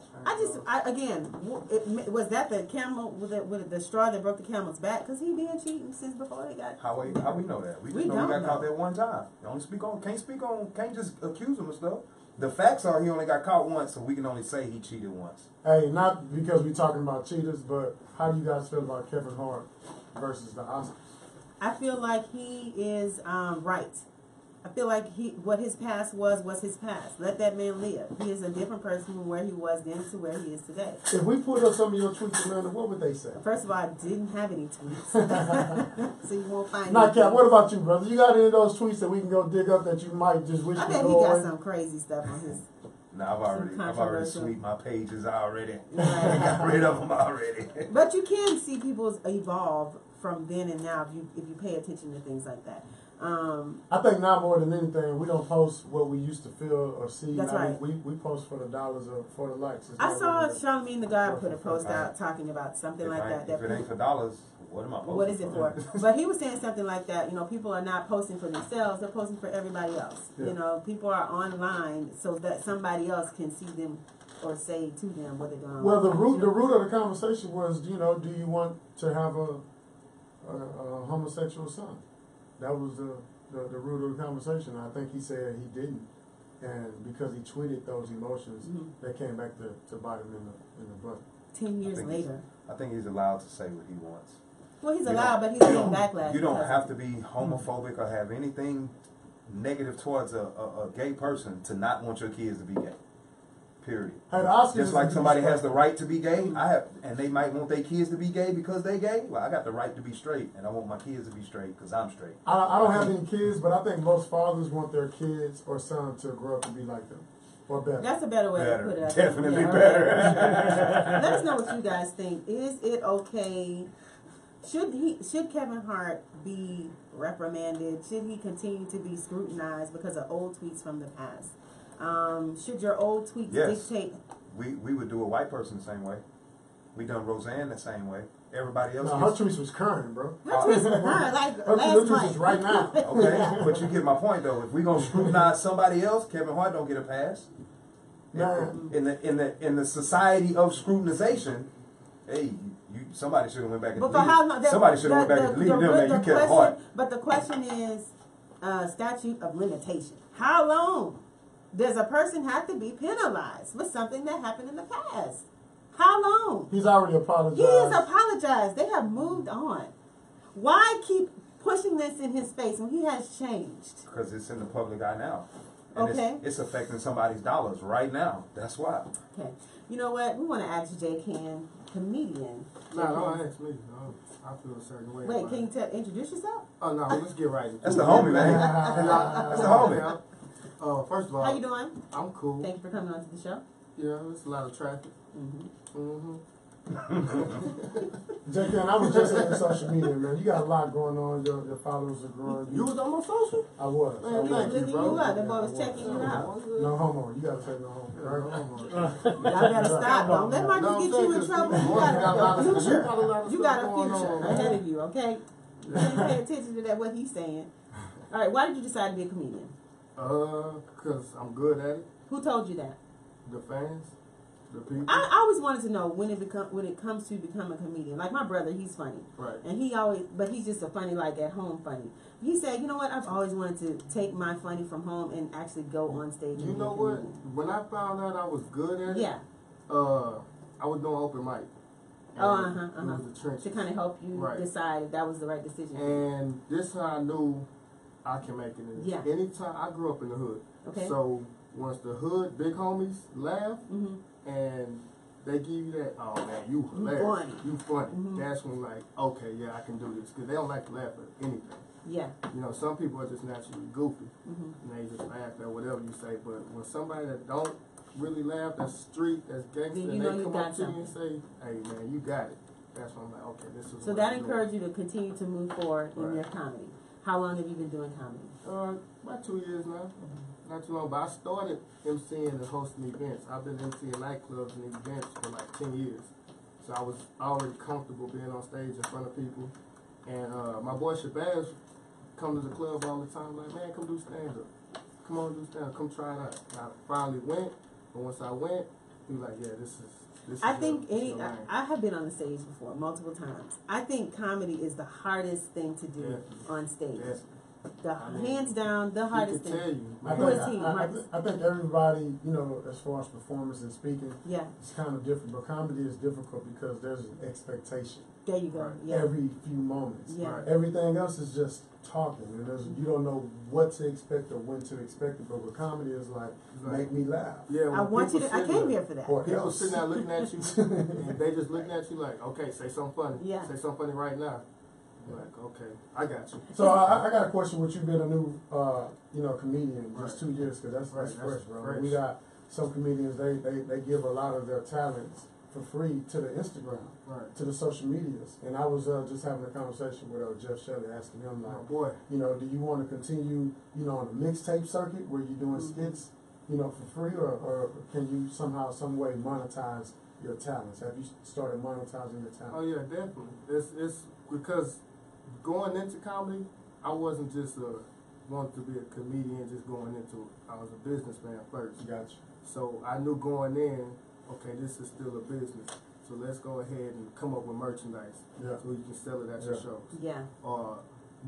Was that the camel with the straw that broke the camel's back? Because he been cheating since before they got. How we know that? We just We know don't we got know. caught that one time. You can't just accuse him of stuff. The facts are he only got caught once, so we can only say he cheated once. Hey, not because we're talking about cheaters, but how do you guys feel about Kevin Hart versus the Oscars? I feel like he is right. I feel like what his past was his past. Let that man live. He is a different person from where he was then to where he is today. If we put up some of your tweets, Amanda, what would they say? First of all, I didn't have any tweets, so you won't find. Not anything. Cap. What about you, brother? You got any of those tweets that we can go dig up that you might just wish I could bet he go got away? some crazy stuff on his. Now I've already controversial. sweeped my pages already. Right. Got rid of them already. But you can see people evolve from then and now if you pay attention to things like that. I think now more than anything, we don't post what we used to feel or see. That's now right. We post for the dollars or for the likes. It's I not saw really Charlamagne the God put a post out talking about something like that. If it ain't for dollars, what am I posting? What is it for? But he was saying something like that. People are not posting for themselves; they're posting for everybody else. Yeah. People are online so that somebody else can see them or say to them what they're doing. Well, the root of the conversation was, do you want to have a homosexual son? That was the root of the conversation. I think he said he didn't, and because he tweeted those emotions, they came back to bite him in the butt. 10 years later. I think he's allowed to say what he wants. Well, he's allowed, but he's getting backlash. You don't have to be homophobic or have anything negative towards a gay person to not want your kids to be gay. Period. Hey, the Oscars Just like somebody has the right to be gay, and they might want their kids to be gay because they gay. Well, I got the right to be straight, and I want my kids to be straight because I'm straight. I don't have any kids, but I think most fathers want their kids or son to grow up to be like them. Or better. That's a better way to put it. I think. Definitely Yeah, better. Let us know what you guys think. Is it okay? Should Kevin Hart be reprimanded? Should he continue to be scrutinized because of old tweets from the past? Should your old tweets dictate? We would do a white person the same way. We done Roseanne the same way. Everybody else. No, her tweets was current, bro. Her tweets was current, like her last tweets month. is right now. Okay, but you get my point though. If we gonna scrutinize somebody else, Kevin Hart don't get a pass. Man. In the society of scrutinization, hey, somebody should have went back and But for how long? somebody should have went back and deleted them. Man, you Kevin Hart. But the question is, statute of limitation. How long does a person have to be penalized for something that happened in the past? How long? He's already apologized. He has apologized. They have moved on. Why keep pushing this in his face when he has changed? Because it's in the public eye now. And Okay. it's affecting somebody's dollars right now. That's why. Okay. You know what? We want to ask JCann, comedian. No, don't ask me. No, I feel a certain way. Wait, about can it. you introduce yourself? Oh no, let's get right into it. That's the homie, man. That's the homie. First of all, How you doing? I'm cool. Thank you for coming on to the show. Yeah, there's a lot of traffic. JCann, I was just on social media, man. You got a lot going on. Your followers are growing. You was on my social? I was. Man, he was looking you up. That boy was checking you out. No homo. You gotta say no homo. Right? Y'all gotta stop. Don't let Marcus No, get you in trouble. You got a future. You got a future ahead of you, okay? You can't pay attention to that, what he's saying. All right, why did you decide to be a comedian? Cause I'm good at it. Who told you that? The fans, the people. I always wanted to know when it comes to become a comedian. Like my brother, he's funny. Right. And but he's just a funny, like at home funny. He said, you know what, I've always wanted to take my funny from home and actually go on stage. You and know be a what? comedian. When I found out I was good at it, Yeah. I was doing open mic. And it was the trenches. To kind of help you decide if that was the right decision. And this is how I knew I can make it. Yeah. Anytime I grew up in the hood. Okay. So once the hood big homies laugh and they give you that, oh man, you hilarious, you funny. That's when like, okay, yeah, I can do this, because they don't like to laugh at anything. Yeah. You know, some people are just naturally goofy and they just laugh at whatever you say. But when somebody that don't really laugh, that's street, that's gangster, you and know they you come got up to you and say, hey man, you got it. That's when I'm like, okay, this is. So what that I'm encouraged you to continue to move forward in your comedy. How long have you been doing comedy? About 2 years now. Not too long, but I started MCing and hosting events. I've been MCing nightclubs and events for like 10 years. So I was already comfortable being on stage in front of people. And my boy Shabazz come to the club all the time, like, man, come do stand-up. Come on, do stand-up. Come try it out. And I finally went, but once I went, he was like, yeah, this is I think I have been on the stage before, multiple times. I think comedy is the hardest thing to do on stage. Hands down, the hardest thing. Tell you, I think everybody, you know, as far as performance and speaking, it's kind of different. But comedy is difficult because there's an expectation. There you go. Yeah. Every few moments. Yeah. Everything else is just talking, and you don't know what to expect or when to expect it. But with comedy, is like, make me laugh. Yeah, I want you to. I came here for that. People sitting there looking at you, and they just looking at you like, okay, say something funny. Yeah. Say something funny right now. Like, okay, I got you. So I got a question. With you being a new, comedian, just 2 years, because that's fresh, bro. Fresh. We got some comedians. They give a lot of their talents for free to the Instagram, to the social medias. And I was just having a conversation with Jeff Shelley, asking him like, you know, do you want to continue, you know, on the mixtape circuit where you're doing skits, you know, for free, or can you somehow, some way monetize your talents? Have you started monetizing your talents? Oh yeah, definitely. It's because going into comedy, I wasn't just wanted to be a comedian just going into it. I was a businessman first. Gotcha. So I knew going in, okay, this is still a business. So let's go ahead and come up with merchandise so you can sell it at your shows. Yeah. Or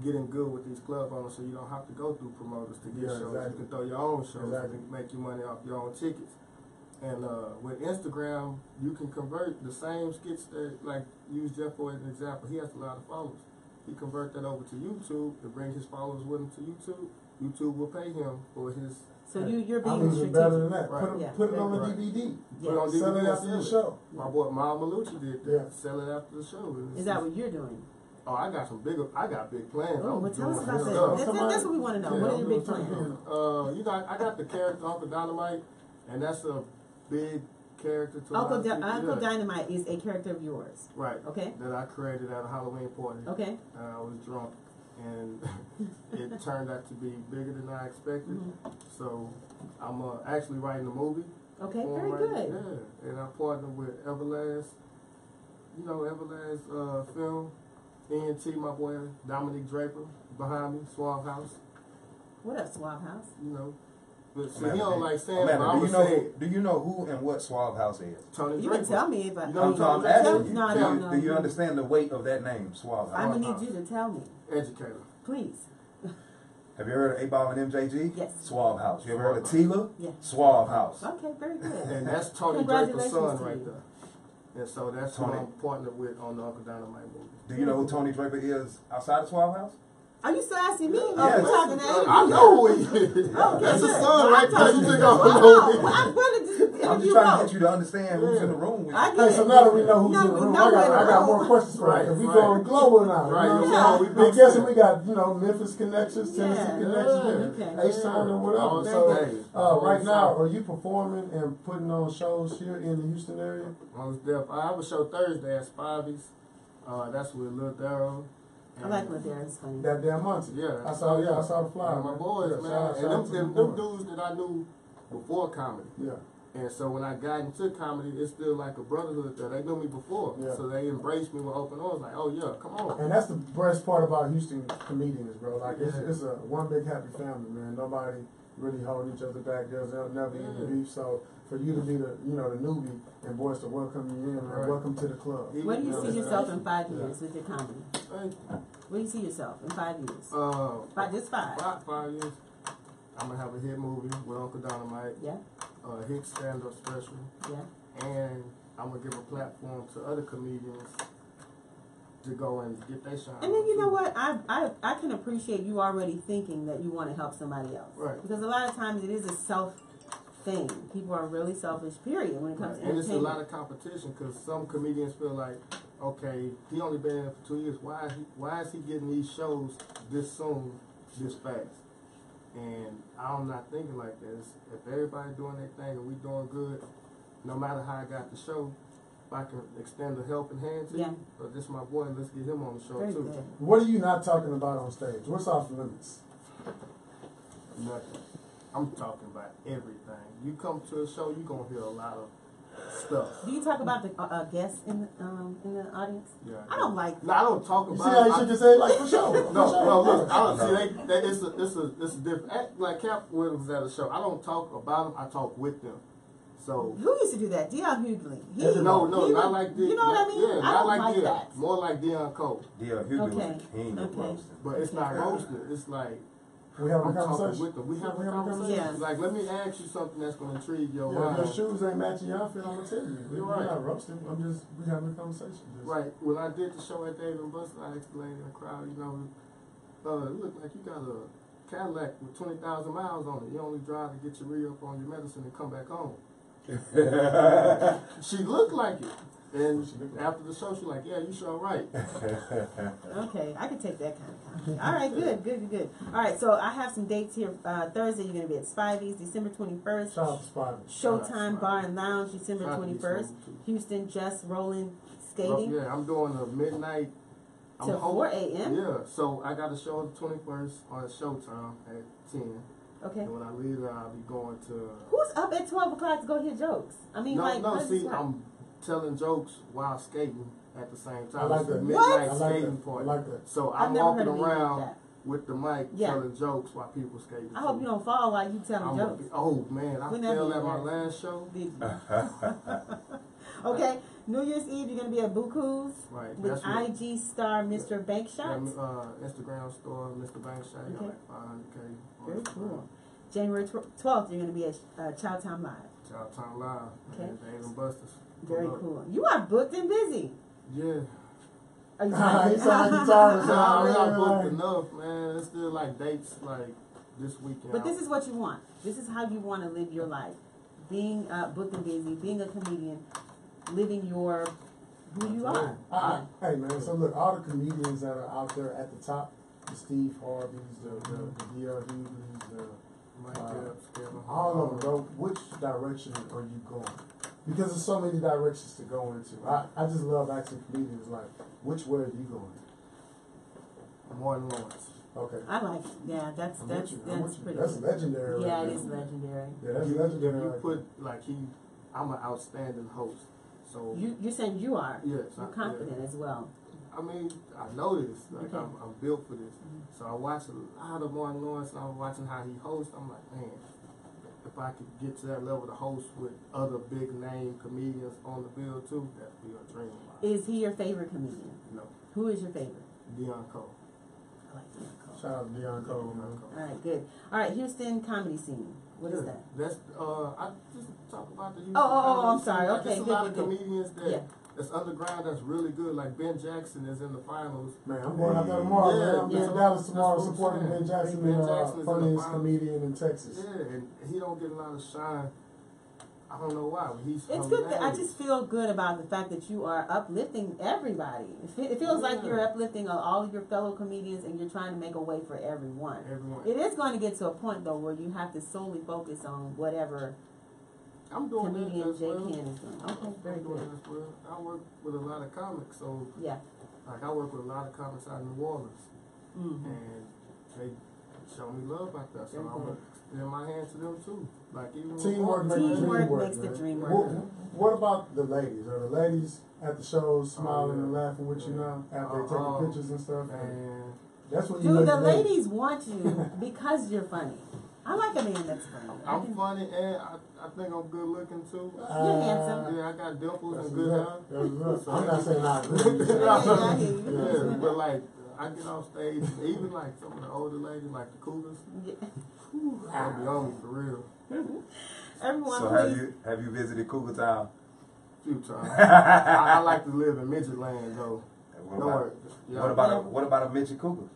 getting good with these club owners so you don't have to go through promoters to get shows. Exactly. You can throw your own shows and make your money off your own tickets. And with Instagram, you can convert the same skits that, like, use Jeff for as an example. He has a lot of followers. He convert that over to YouTube to bring his followers with him to YouTube. YouTube will pay him for his. So you're being I'm even better than that. Right. Put it on the DVD. Put it on DVD. Sell it after the show. My boy Miles Malucci did that. Sell it after the show. Is that what you're doing? Oh, I got big plans. Oh, well, tell us about that. That's what we want to know. What are your big plans? You know, I got the character Uncle Dynamite, and that's a big character to Uncle Dynamite is a character of yours. Right. Okay. That I created at a Halloween party. Okay. I was drunk, and it turned out to be bigger than I expected. So I'm actually writing a movie. Okay, very good. Yeah, and I partnered with Everlast. You know Everlast Film. ENT, my boy Dominic Draper behind me, Suave House. What up, Suave House? You know. But see, he don't like saying it, but I'm saying it. Do you know who and what Suave House is? Tony You Draper. can tell me, but... You know I'm asking you. No, I don't know. Do you understand the weight of that name, Suave House? I'm going to need you to tell me. Educator. Please. Have you heard of A-Ball and MJG? Yes. Suave House. You ever heard of Tila? Yeah. Suave House. Okay, very good. And that's Tony Draper's Congratulations son to right you. there. And so that's who I'm partnered with on the Uncle Dynamite movie. Do you know who Tony Draper is outside of Suave House? Are you still asking me? Yes. Oh, you talking to Amy? I know who he is. That's his son right there. You think I'm I'm going to just I'm just trying to get you to understand who's in the room with you. I get Hey, so it. now that we know who's in the room, know I got who more questions for you. Right, We right. going global now. Right, You know yeah. what I'm saying? I'm guessing we got, you know, Memphis connections, Tennessee Yeah. connections, Okay. H-Town and whatever. Oh, So, okay. right now, are you performing and putting on shows here in the Houston area? I have a show Thursday at Spivey's. That's with Lil Darryl. I like what there is funny. That damn Monty. Yeah. I saw the flyer. My boys, Yeah, man. shout And out to them boys. dudes that I knew before comedy. Yeah. And so when I got into comedy, it's still like a brotherhood there. They knew me before. Yeah. So they embraced me with open arms. Like, oh yeah, come on. And that's the best part about Houston comedians, bro. Like, it's a one big happy family, man. Nobody really holding each other back. There's never any beef. So for you to be the newbie and boys to welcome you in, man, welcome to the club. Where do you see yourself in 5 years with your comedy? Thank you. Where do you see yourself in 5 years? Just 5. 5 years. I'm gonna have a hit movie with Uncle Dynamite. Yeah. A hit stand-up special. Yeah. And I'm gonna give a platform to other comedians to go and get their shine. And then you know what? I can appreciate you already thinking that you want to help somebody else. Right. Because a lot of times it is a self thing. People are really selfish, period, when it comes to And it's a entertainment. lot of competition because some comedians feel like, okay, he only been there for 2 years. Why is he getting these shows this soon, this fast? And I'm not thinking like this. If everybody doing their thing and we doing good, no matter how I got the show, if I can extend a helping hand to you, but this is my boy, let's get him on the show Very too. good. What are you not talking about on stage? What's off limits? Nothing. I'm talking about everything. You come to a show, you gonna hear a lot of stuff. Do you talk about the guests in the audience? Yeah. I don't like No, I don't talk You about. see how you should just say it like for sure. No, look, I don't see. It's a different. Like Cap was at a show. I don't talk about them. I talk with them. So Who used to do that? Dion Hughley. no, not like this. You know what I mean? Yeah, I not don't like like Dion. that. More like Dion Cole. D.L. Hughley was Okay. the king of Okay. roasting. But it's not roasted. It's like We having a I'm talking conversation. with them. We have a having conversation. Yeah. Like, let me ask you something that's gonna intrigue your Yeah, if your mind. shoes ain't matching your outfit, I'm gonna tell you. You're We're right. not roasting. We having a conversation. Just, Right. When I did the show at Dave and Buster, I explained in the crowd, you know, it looked like you got a Cadillac with 20,000 miles on it. You only drive to get your re-up on your medicine and come back home. She looked like it. And after the show, she like, yeah, you sure right. Okay, I can take that kind of compliment. All right, good. All right, so I have some dates here. Thursday, you're going to be at Spivey's, December 21st. shout out to Spider. Showtime Bar and Lounge, December Spivey's 21st. smooth, too. Houston, Just Rolling Well, Skating yeah, I'm doing a midnight. till 4 a.m. Yeah, so I got a show on the 21st on Showtime at 10. Okay. And when I leave there, I'll be going to. Who's up at 12 o'clock to go hear jokes? I mean, how does this work? I'm telling jokes while skating at the same time. I like It's the that. midnight I like skating that. party. I like that. So I've I'm never walking heard of anything like around that. with the mic Yeah. telling jokes while people skating. I hope you don't fall while you telling jokes. Oh man, I Wouldn't that fell be at my embarrassing? last show. Did you? Okay, New Year's Eve, you're going to be at Buku's Right, with that's what- IG star Mr. Bank Shots. Instagram store, Mr. Bankshot. He got Okay. like 500K. Very cool. January 12th, you're going to be at Chowtown Live. Childtime Live. Okay. And Dave and Busters. Very Pull up. cool. You are booked and busy. Yeah. Are you He sound like you tired of Nah, I'm not booked saying. enough, man. It's still like dates like this weekend. But this is what you want. This is how you want to live your life. Being booked and busy, being a comedian, living your who you are. Hey man, so look, all the comedians that are out there at the top, the Steve Harveys, the D.L. Hughley's, Mike Epps, Kevin all of them, Hart. bro, which direction are you going? Because there's so many directions to go into. I just love asking comedians, like, which way are you going? Martin Lawrence. Okay. I like it. Yeah, that's I'm with you. pretty That's good. legendary. Yeah, right it is there. legendary. Yeah, that's You legendary. right put like I'm an outstanding host. So You're saying you are. yes, You're confident as well. I mean, I know this. Like Okay. I'm built for this. So I watch a lot of Martin Lawrence, and I'm watching how he hosts. I'm like, man, if I could get to that level to host with other big name comedians on the bill too, that'd be a dream of mine. Is he your favorite comedian? No, Who is your favorite? Dion Cole. I like Dion Cole. Shout out to Dion Cole, man. All right, good. All right, Houston comedy scene. What is that? That's I just talk about the. I'm sorry. Like, Okay, there's a good, lot good, of good. comedians that Yeah. that's underground that's really good. Like Ben Jackson is in the finals. Man, I'm going out there tomorrow, Yeah, man. I'm in yeah. Dallas That's tomorrow what I'm supporting saying. Ben Jackson, Ben the Jackson is in the funniest finals. comedian in Texas. Yeah, and he don't get a lot of shine. I don't know why. But he's It's good. That I hilarious. just feel good about the fact that you are uplifting everybody. It feels like Yeah. you're uplifting all of your fellow comedians, and you're trying to make a way for everyone. Everyone. It is going to get to a point though where you have to solely focus on whatever I'm doing comedian that as well. JCann is doing. Okay, very I'm doing good. that as well. I work with a lot of comics, so Yeah. like I work with a lot of comics out in New Orleans, Mm-hmm. and they show me love out there. So Very I'm good. gonna extend my hand to them too. Like even with Teamwork Martin. makes the dream Teamwork work, makes the man. dream work. What about the ladies? Are the ladies at the shows smiling yeah. and laughing with you now after they taking pictures and stuff? And That's what you Dude, look the at. ladies want you because you're funny. I like a man that's funny. I'm funny, and I think I'm good looking too. You're handsome. Yeah, I got dimples That's and good what's hair. up. That's what's up. I'm not saying I agree. Yeah, I hear you. Yeah, but like I get off stage, even like some of the older ladies, like the Cougars, Yeah. they'll be on me for real. Everyone, So please. have you visited Cougar Town? few times. I like to live in midget land though. What about a midget cougar?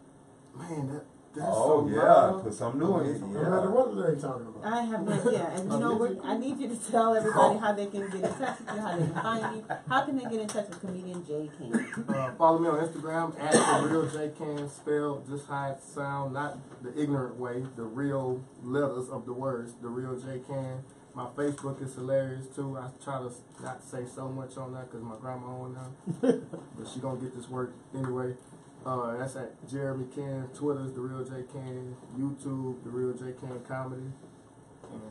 Man, that's oh so yeah, loud. put something new in it. Yeah. What are they talking about? I have no idea. And you know what? I need you to tell everybody how they can get in touch with you, how they can find you. How can they get in touch with comedian JCann? Follow me on Instagram at the real JCann, spelled just how it sound, not the ignorant way, the real letters of the words, the real JCann. My Facebook is hilarious too. I try to not say so much on that because my grandma on now, but she gonna get this work anyway. That's at Jeremy Ken. Twitter's the real JCann. YouTube, the real JCann comedy, and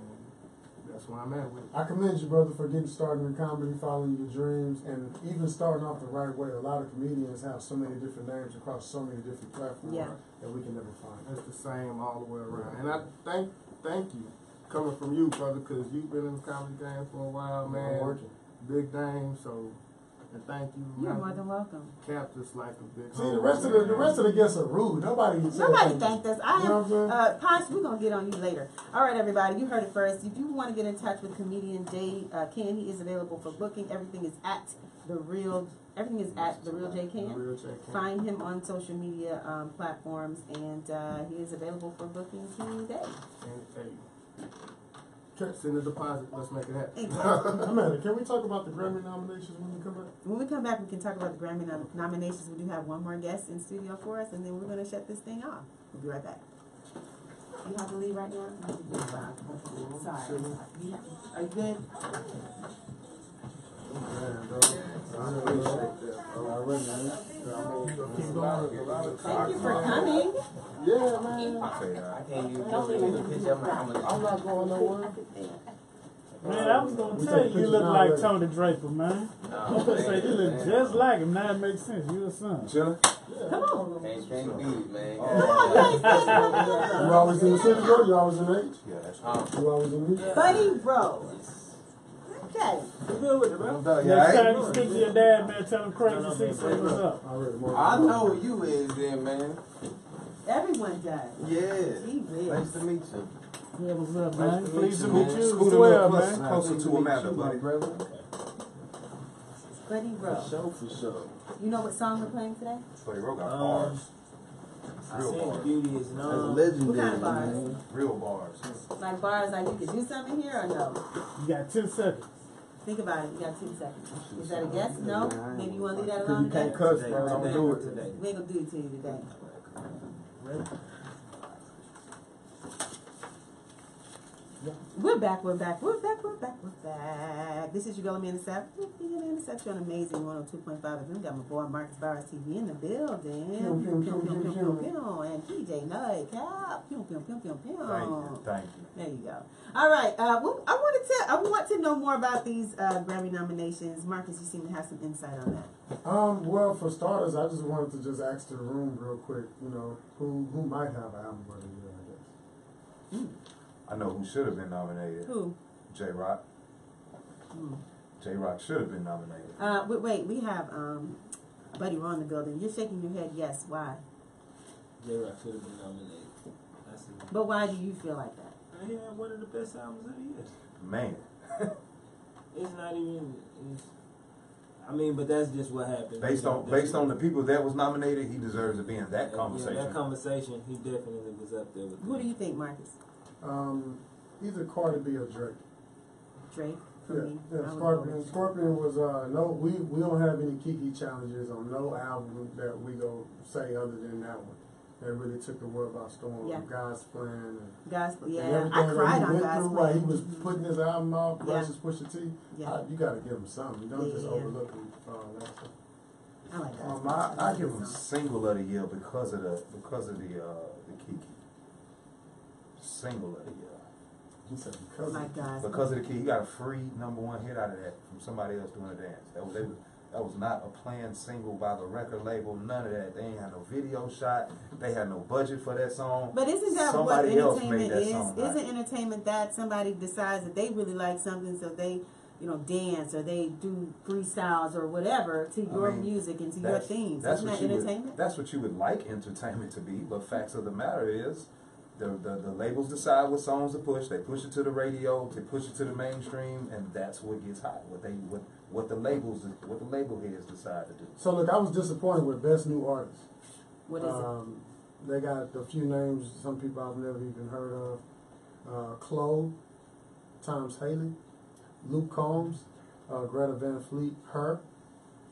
that's where I'm at with it. I commend you, brother, for getting started in comedy, following your dreams, and even starting off the right way. A lot of comedians have so many different names across so many different platforms that we can never find. It's the same all the way around. And I thank you, coming from you, brother, because you've been in the comedy game for a while, man. I'm working. Big name, so. And thank you. You're more than welcome. Capped us like a big. See, the rest of the guests are rude. Nobody thanked us. I am. You know Posh, we're gonna get on you later. All right, everybody, you heard it first. If you want to get in touch with comedian JCann, he is available for booking. Everything is at the real JCann. The real JCann. Find him on social media platforms, and he is available for booking today. And, send a deposit. Let's make it happen. Exactly. Amanda, can we talk about the Grammy nominations when we come back? When we come back, we can talk about the Grammy nominations. We do have one more guest in studio for us, and then we're going to shut this thing off. We'll be right back. You have to leave right now? Sorry. Are you good? Thank you for coming. Yeah, man. I can't even do the picture. I'm not going nowhere. Man, I was gonna tell you, you look like Tony Draper, man. I was gonna say you look just like him. Now it makes sense. You a son. Chillin'? Come on. Can't beat it, man. You always in the city, bro? You always in H? Yeah, that's You always in me? BuddieRoe. Okay. You good with it, bro? Next time you speak to your dad, man, tell him Crazy Six say what's up. I know who you is then, man. Everyone does. Yeah. He is. Nice to meet you. Yeah, what's up, man? Pleased to meet you as Scoot a well, little man. closer to Amanda, buddy. BuddieRoe. For sure. You know what song we're playing today? BuddieRoe got bars. Real bars. Beauty is What kind of bars? Real bars. Like bars like you can do something here or no? You got 10 seconds. Think about it. You got 2 seconds. Is that a yes? No? Maybe you want to leave that Because alone you today? can't cuss, bro. Don't do it today. We ain't gonna do it to you today. We're back. This is your girl, Amanda Sapp. Amanda Sapp, you're an amazing 102.5 FM. Got my boy Marcus Bowers TV in the building. And PJ Knight, Cap. Thank you. There you go. All right. Well, I want to know more about these Grammy nominations. Marcus, you seem to have some insight on that. Well, for starters, I just wanted to just ask the room real quick, you know, who might have an album of the year, I guess. I know who should have been nominated. Who? J-Rock. J-Rock should have been nominated. Wait, we have BuddieRoe in the building. You're shaking your head. Yes. Why? J-Rock should have been nominated. But why do you feel like that? He had one of the best albums of the year. Man. It's not even. I mean, but that's just what happened. Based on the people that was nominated, he deserves to be in that conversation. Yeah, that conversation, he definitely was up there with. Who do you think, Marcus? Either Cardi B or Drake. Drake. Scorpion was we don't have any Kiki challenges on no album that we go say other than that one. That really took the world by storm. Yeah. God's plan and I cried on God's plan. While he was putting his album out versus Pusha T. Yeah. You got to give him something. You don't just overlook him. I like that. I give him single of the year because of the Kiki. Single of the year. He said because of the Kiki. He got a free #1 hit out of that from somebody else doing a dance. That was not a planned single by the record label. None of that. They ain't had no video shot. They had no budget for that song. But isn't that somebody what else entertainment made that is? song Isn't entertainment that somebody decides that they really like something, so they, dance or they do freestyles or whatever to your music and to your themes? Isn't that entertainment? That's what you would like entertainment to be. But facts of the matter is, the labels decide what songs to push. They push it to the radio. They push it to the mainstream, and that's what gets hot. what the label heads decide to do. So look, I was disappointed with Best New Artist. What is it? They got a few names, some people I've never even heard of. Chloe, Thomas Haley, Luke Combs, Greta Van Fleet, Her,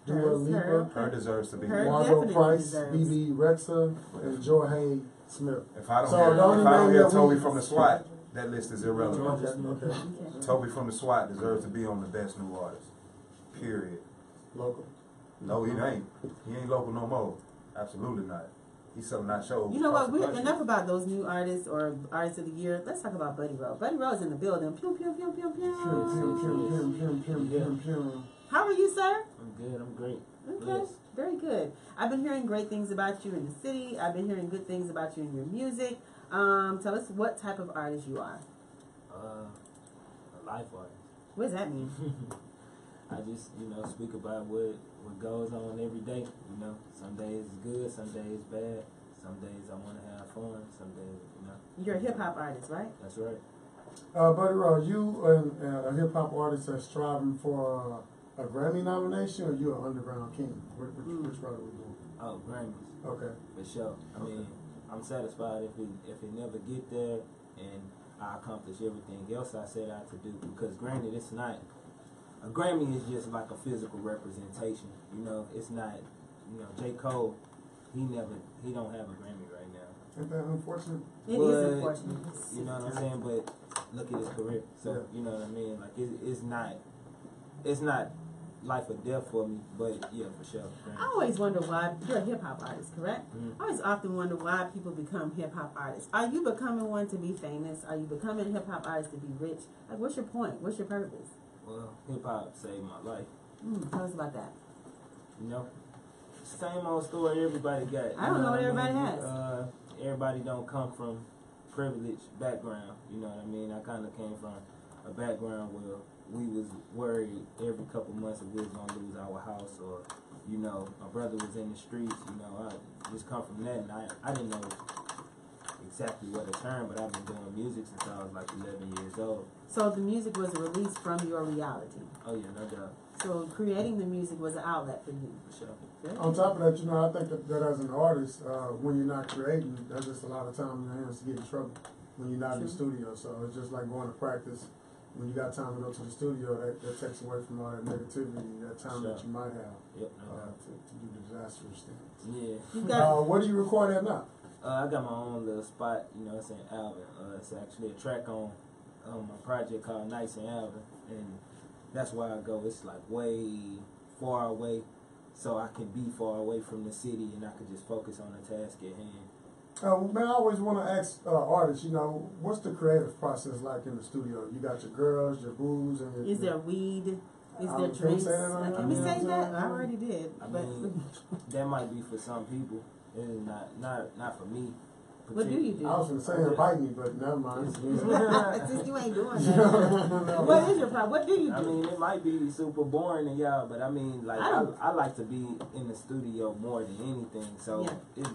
Dua Lipa, Her deserves to be. Her Margot definitely Price, deserves. BB Rexa, and Jorge Smith. If I don't So hear, the only if I don't name hear that Toby we- from the SWAT, that list is irrelevant. Okay. Toby from the SWAT deserves to be on the best new artist. Period. Local. No, he ain't. He ain't local no more. Absolutely not. He's selling that show. You know what? across the We're country. enough about those new artists or artists of the year. Let's talk about BuddieRoe. BuddieRoe is in the building. Pew pew pew pew pew. How are you, sir? I'm good. I'm great. Okay, Yes. very good. I've been hearing great things about you in the city. I've been hearing good things about you in your music. Tell us what type of artist you are. A life artist. What does that mean? I just, speak about what goes on every day. Some days is good, some days bad. Some days I want to have fun. Some days, You're a hip hop artist, right? That's right. BuddieRoe, you a hip hop artist that's striving for a Grammy nomination, or you an underground king? Which road are we doing? Oh, Grammys. Okay. For sure. I mean, I'm satisfied if it never get there, and I accomplish everything else I set out to do. Because granted, it's not a Grammy is just like a physical representation. It's not. J. Cole, he don't have a Grammy right now. Ain't that unfortunate? It is But, unfortunate. You know what I'm saying? But look at his career. So Yeah. you know what I mean? Like it's not life or death for me. But yeah, for sure. I always wonder why you're a hip hop artist, correct? Mhm. I always often wonder why people become hip hop artists. Are you becoming one to be famous? Are you becoming a hip hop artist to be rich? Like, what's your point? What's your purpose? Well, hip hop saved my life. Tell us about that. Same old story everybody got. I don't know what everybody I mean? has. Everybody don't come from privileged background. You know what I mean? I kind of came from a background where we was worried every couple months if we was gonna lose our house, or my brother was in the streets. I just come from that, and I didn't know exactly what to turn, but I've been doing music since I was like 11 years old. So the music was a release from your reality. Oh yeah, no doubt. So creating the music was an outlet for you. For sure. Good. On top of that, I think that as an artist, when you're not creating, there's just a lot of time in your hands to get in trouble when you're not in the studio. So it's just like going to practice. When you got time to go to the studio, that takes away from all that negativity, that time that you might have Yep, no doubt. to do disastrous things. Yeah. You got Where do you record at now? I got my own little spot, it's in Alvin. It's actually a track on my project called Nights in Alvin, and that's where I go. It's like way far away, so I can be far away from the city, and I can just focus on the task at hand. Man, I always want to ask artists, what's the creative process like in the studio? You got your girls, your booze, and your... Is there weed? Is Can there we drinks? say that on Like, here? can we I say mean, that? I already did. I But mean, that might be for some people. It is not for me. what do you do? I was going to say invite me, but never mind. Since you ain't doing that. What is your problem? What do you do? I mean, it might be super boring to y'all, but I mean, like, I like to be in the studio more than anything. So Yeah. it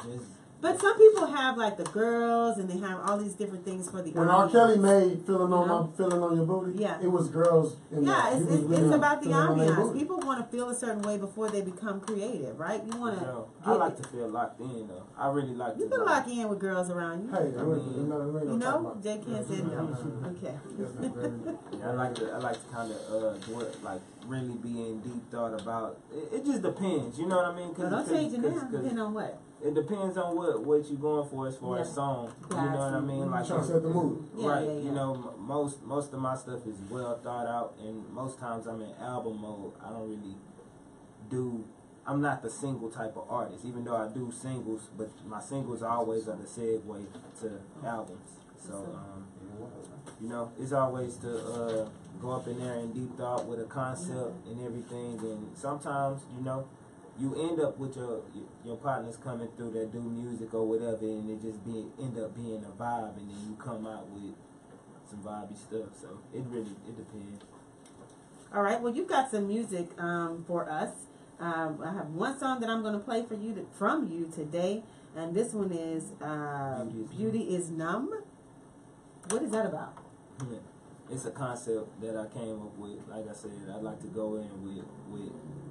just. But some people have like the girls, and they have all these different things for the. When R. audience. Kelly made feeling on your booty, Yeah. it was girls. Yeah, it's about the feeling on their ambiance. booty. People want to feel a certain way before they become creative, right? You want to. I like to feel locked in though. I really like You to. can lock in with girls around you. Hey, You know, JCann said no. Okay. Yeah, I like to kind of really be in deep thought about. It just depends, you know what I mean? No, don't change it now. Depending on what. It depends on what you're going for as far as song. You know what I mean? Like trying to set the mood. Right. Yeah. You know, most of my stuff is well thought out, and most times I'm in album mode. I don't really do. I'm not the single type of artist, even though I do singles, but my singles always are the segue to albums. So, it's always to go up in there in deep thought with a concept and everything, and sometimes, you end up with your partners coming through that do music or whatever, and it just end up being a vibe, and then you come out with some vibey stuff. So it depends. All right. Well, you've got some music for us. I have one song that I'm going to play for you from you today, and this one is "Beauty Is Numb." What is that about? it's a concept that I came up with. Like I said, I like to go in with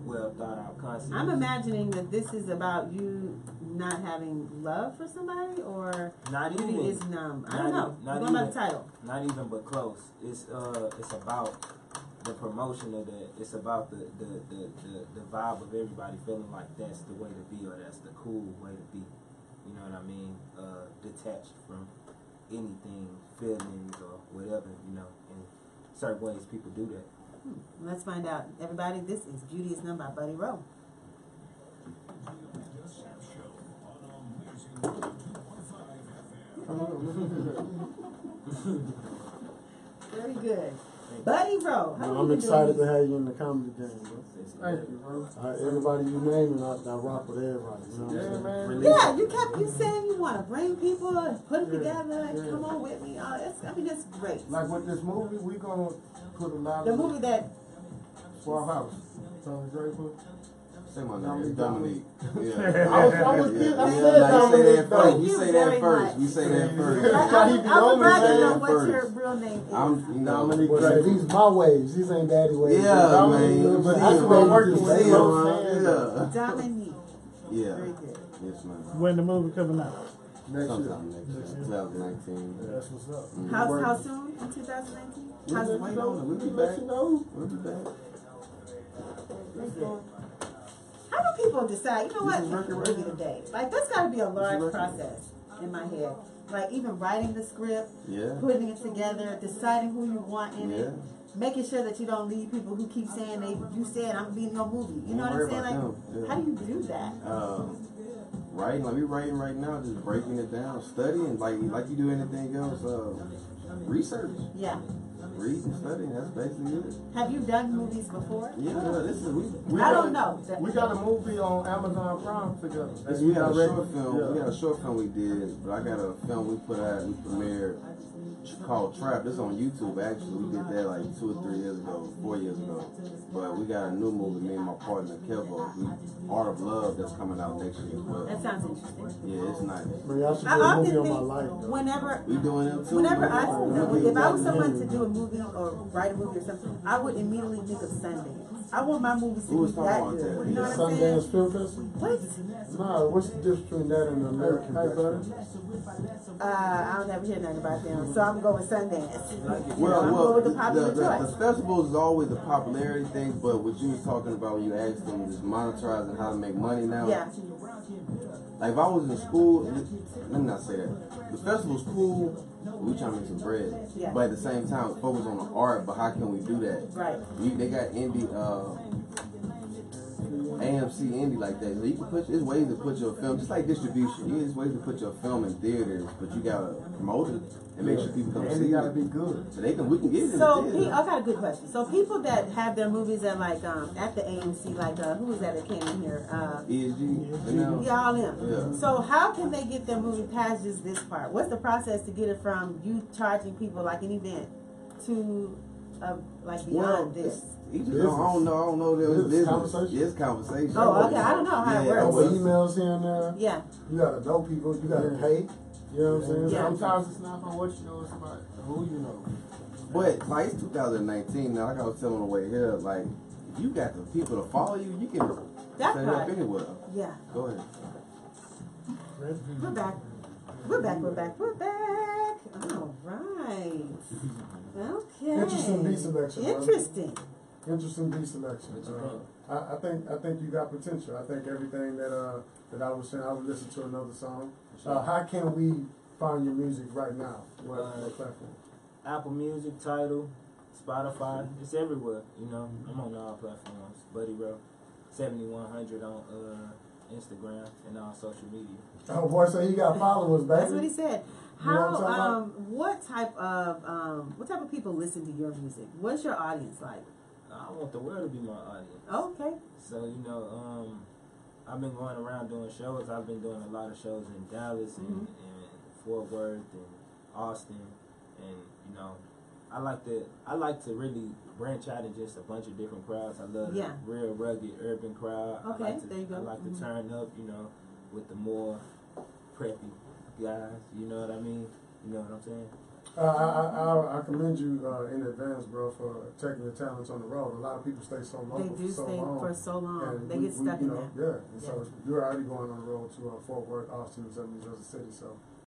well thought out concepts. I'm imagining that this is about you not having love for somebody, or not even is numb. I don't know. Not Going even by the title. Not even, but close. It's about the promotion of that. It's about the vibe of everybody feeling like that's the way to be, or that's the cool way to be. You know what I mean? Detached from anything, feelings or whatever. You know, in certain ways people do that. Let's find out. Everybody, this is Beauty is Numb by BuddieRoe. Very good. BuddieRoe. I'm excited to have you in the comedy game, bro. Thank you, bro. Everybody you name, and I rock with everybody. You know what I'm saying? Man. Yeah, you saying you want to bring people and put them together and come on with me. Oh, that's great. Like with this movie, we gonna put a lot The of movie that Swamp House. Tony Draper. Say my name. It's Dominique. Yeah. I said Dominique. You say that first. You say that first. I would like to know what first. your real name is. Dominique. Well, these my ways. These ain't daddy ways. Yeah, man. But I I'm working with yeah. Dominique. Yeah. Very good. Yes, man. When the movie coming out? Sometime next year. 2019. That's what's up. How soon in 2019? How's it Wait on it. We'll be back. We'll be back. How do people decide, you know what, movie today? Like, that's got to be a large process in my head. Like, even writing the script, putting it together, deciding who you want in it, making sure that you don't leave people who keep saying you said I'm being your movie. You know what I'm saying? Like, how do you do that? Writing, like we writing right now, just breaking it down, studying, like you do anything else, research. Yeah. Reading, studying, that's basically it. Have you done movies before? Yeah, this is I don't know. We got a movie on Amazon Prime together. We got a short film. Yeah. We got a short film we did, but I got a film we put out. We premiered called Trap. This is on YouTube actually. We did that like 2 or 3 years ago, 4 years ago. But we got a new movie. Me and my partner Kevo, Art of Love, that's coming out next year as well. That sounds interesting. Yeah, it's nice. Man, y'all should do I a often movie on think my life, though. We doing it too. Whenever if I was someone to do a movie or write a movie or something, I would immediately think of Sundance. I want my movies to be that good. You know what I'm saying? Sundance Film Festival? What? Nah, what's the difference between that and the American Festival? I don't ever hear nothing about them, so I'm going with Sundance. Well, I'm going with the popular the choice. festivals is always the popularity thing, but what you was talking about when you asked them is monetizing how to make money now. Yeah. Like if I was in school, let me not say that. The festival's cool. We trying to make some bread, Yeah. but at the same time, focus on the art. But how can we do that? Right. They got indie, AMC indie like that. So you can put. There's ways to put your film, just like distribution. There's ways to put your film in theaters, but you gotta promote it and make sure people come And see it gotta it. be good. So we can get it. So in the I got a good question. So people that have their movies at like at the AMC, like who was that came in here? ESG. Yeah, all them. Yeah. So how can they get their movie past just this part? What's the process to get it from you charging people like an event to like beyond this? I don't know. It's business. Conversation. It's conversation. Oh, okay. I don't know how it works. Over emails here and there. Yeah. You gotta know people. You gotta pay. You know what I'm saying? Yeah. Sometimes it's not about what you know, it's about who you know. But like it's 2019 now. Like I was telling on the way here, like if you got the people to follow you, you can That set part. up anywhere. Yeah. Go ahead. We're back. All right. Okay. Interesting beat selection. bro. Interesting beat selection. I think you got potential. I think everything that I was saying, I would listen to another song. How can we find your music right now? What platform? Apple Music, Tidal, Spotify, it's everywhere. You know, I'm on all platforms. BuddieRoe, 7100 on Instagram and all social media. Oh boy, so you got followers, baby. That's what he said. You know what I'm How talking what type of people listen to your music? What's your audience like? I want the world to be my audience. Oh, okay. So, you know, I've been going around doing shows. I've been doing a lot of shows in Dallas and Fort Worth and Austin. And, you know, I like to really branch out in just a bunch of different crowds. I love the real rugged urban crowd. Okay, there you go. I like to turn up, you know, with the more preppy guys. You know what I mean? You know what I'm saying? I commend you in advance, bro, for taking your talents on the road. A lot of people stay so long. They do stay for so long. They get stuck in that. Yeah, and so you're already going on the road to Fort Worth, Austin, and some of these other cities. So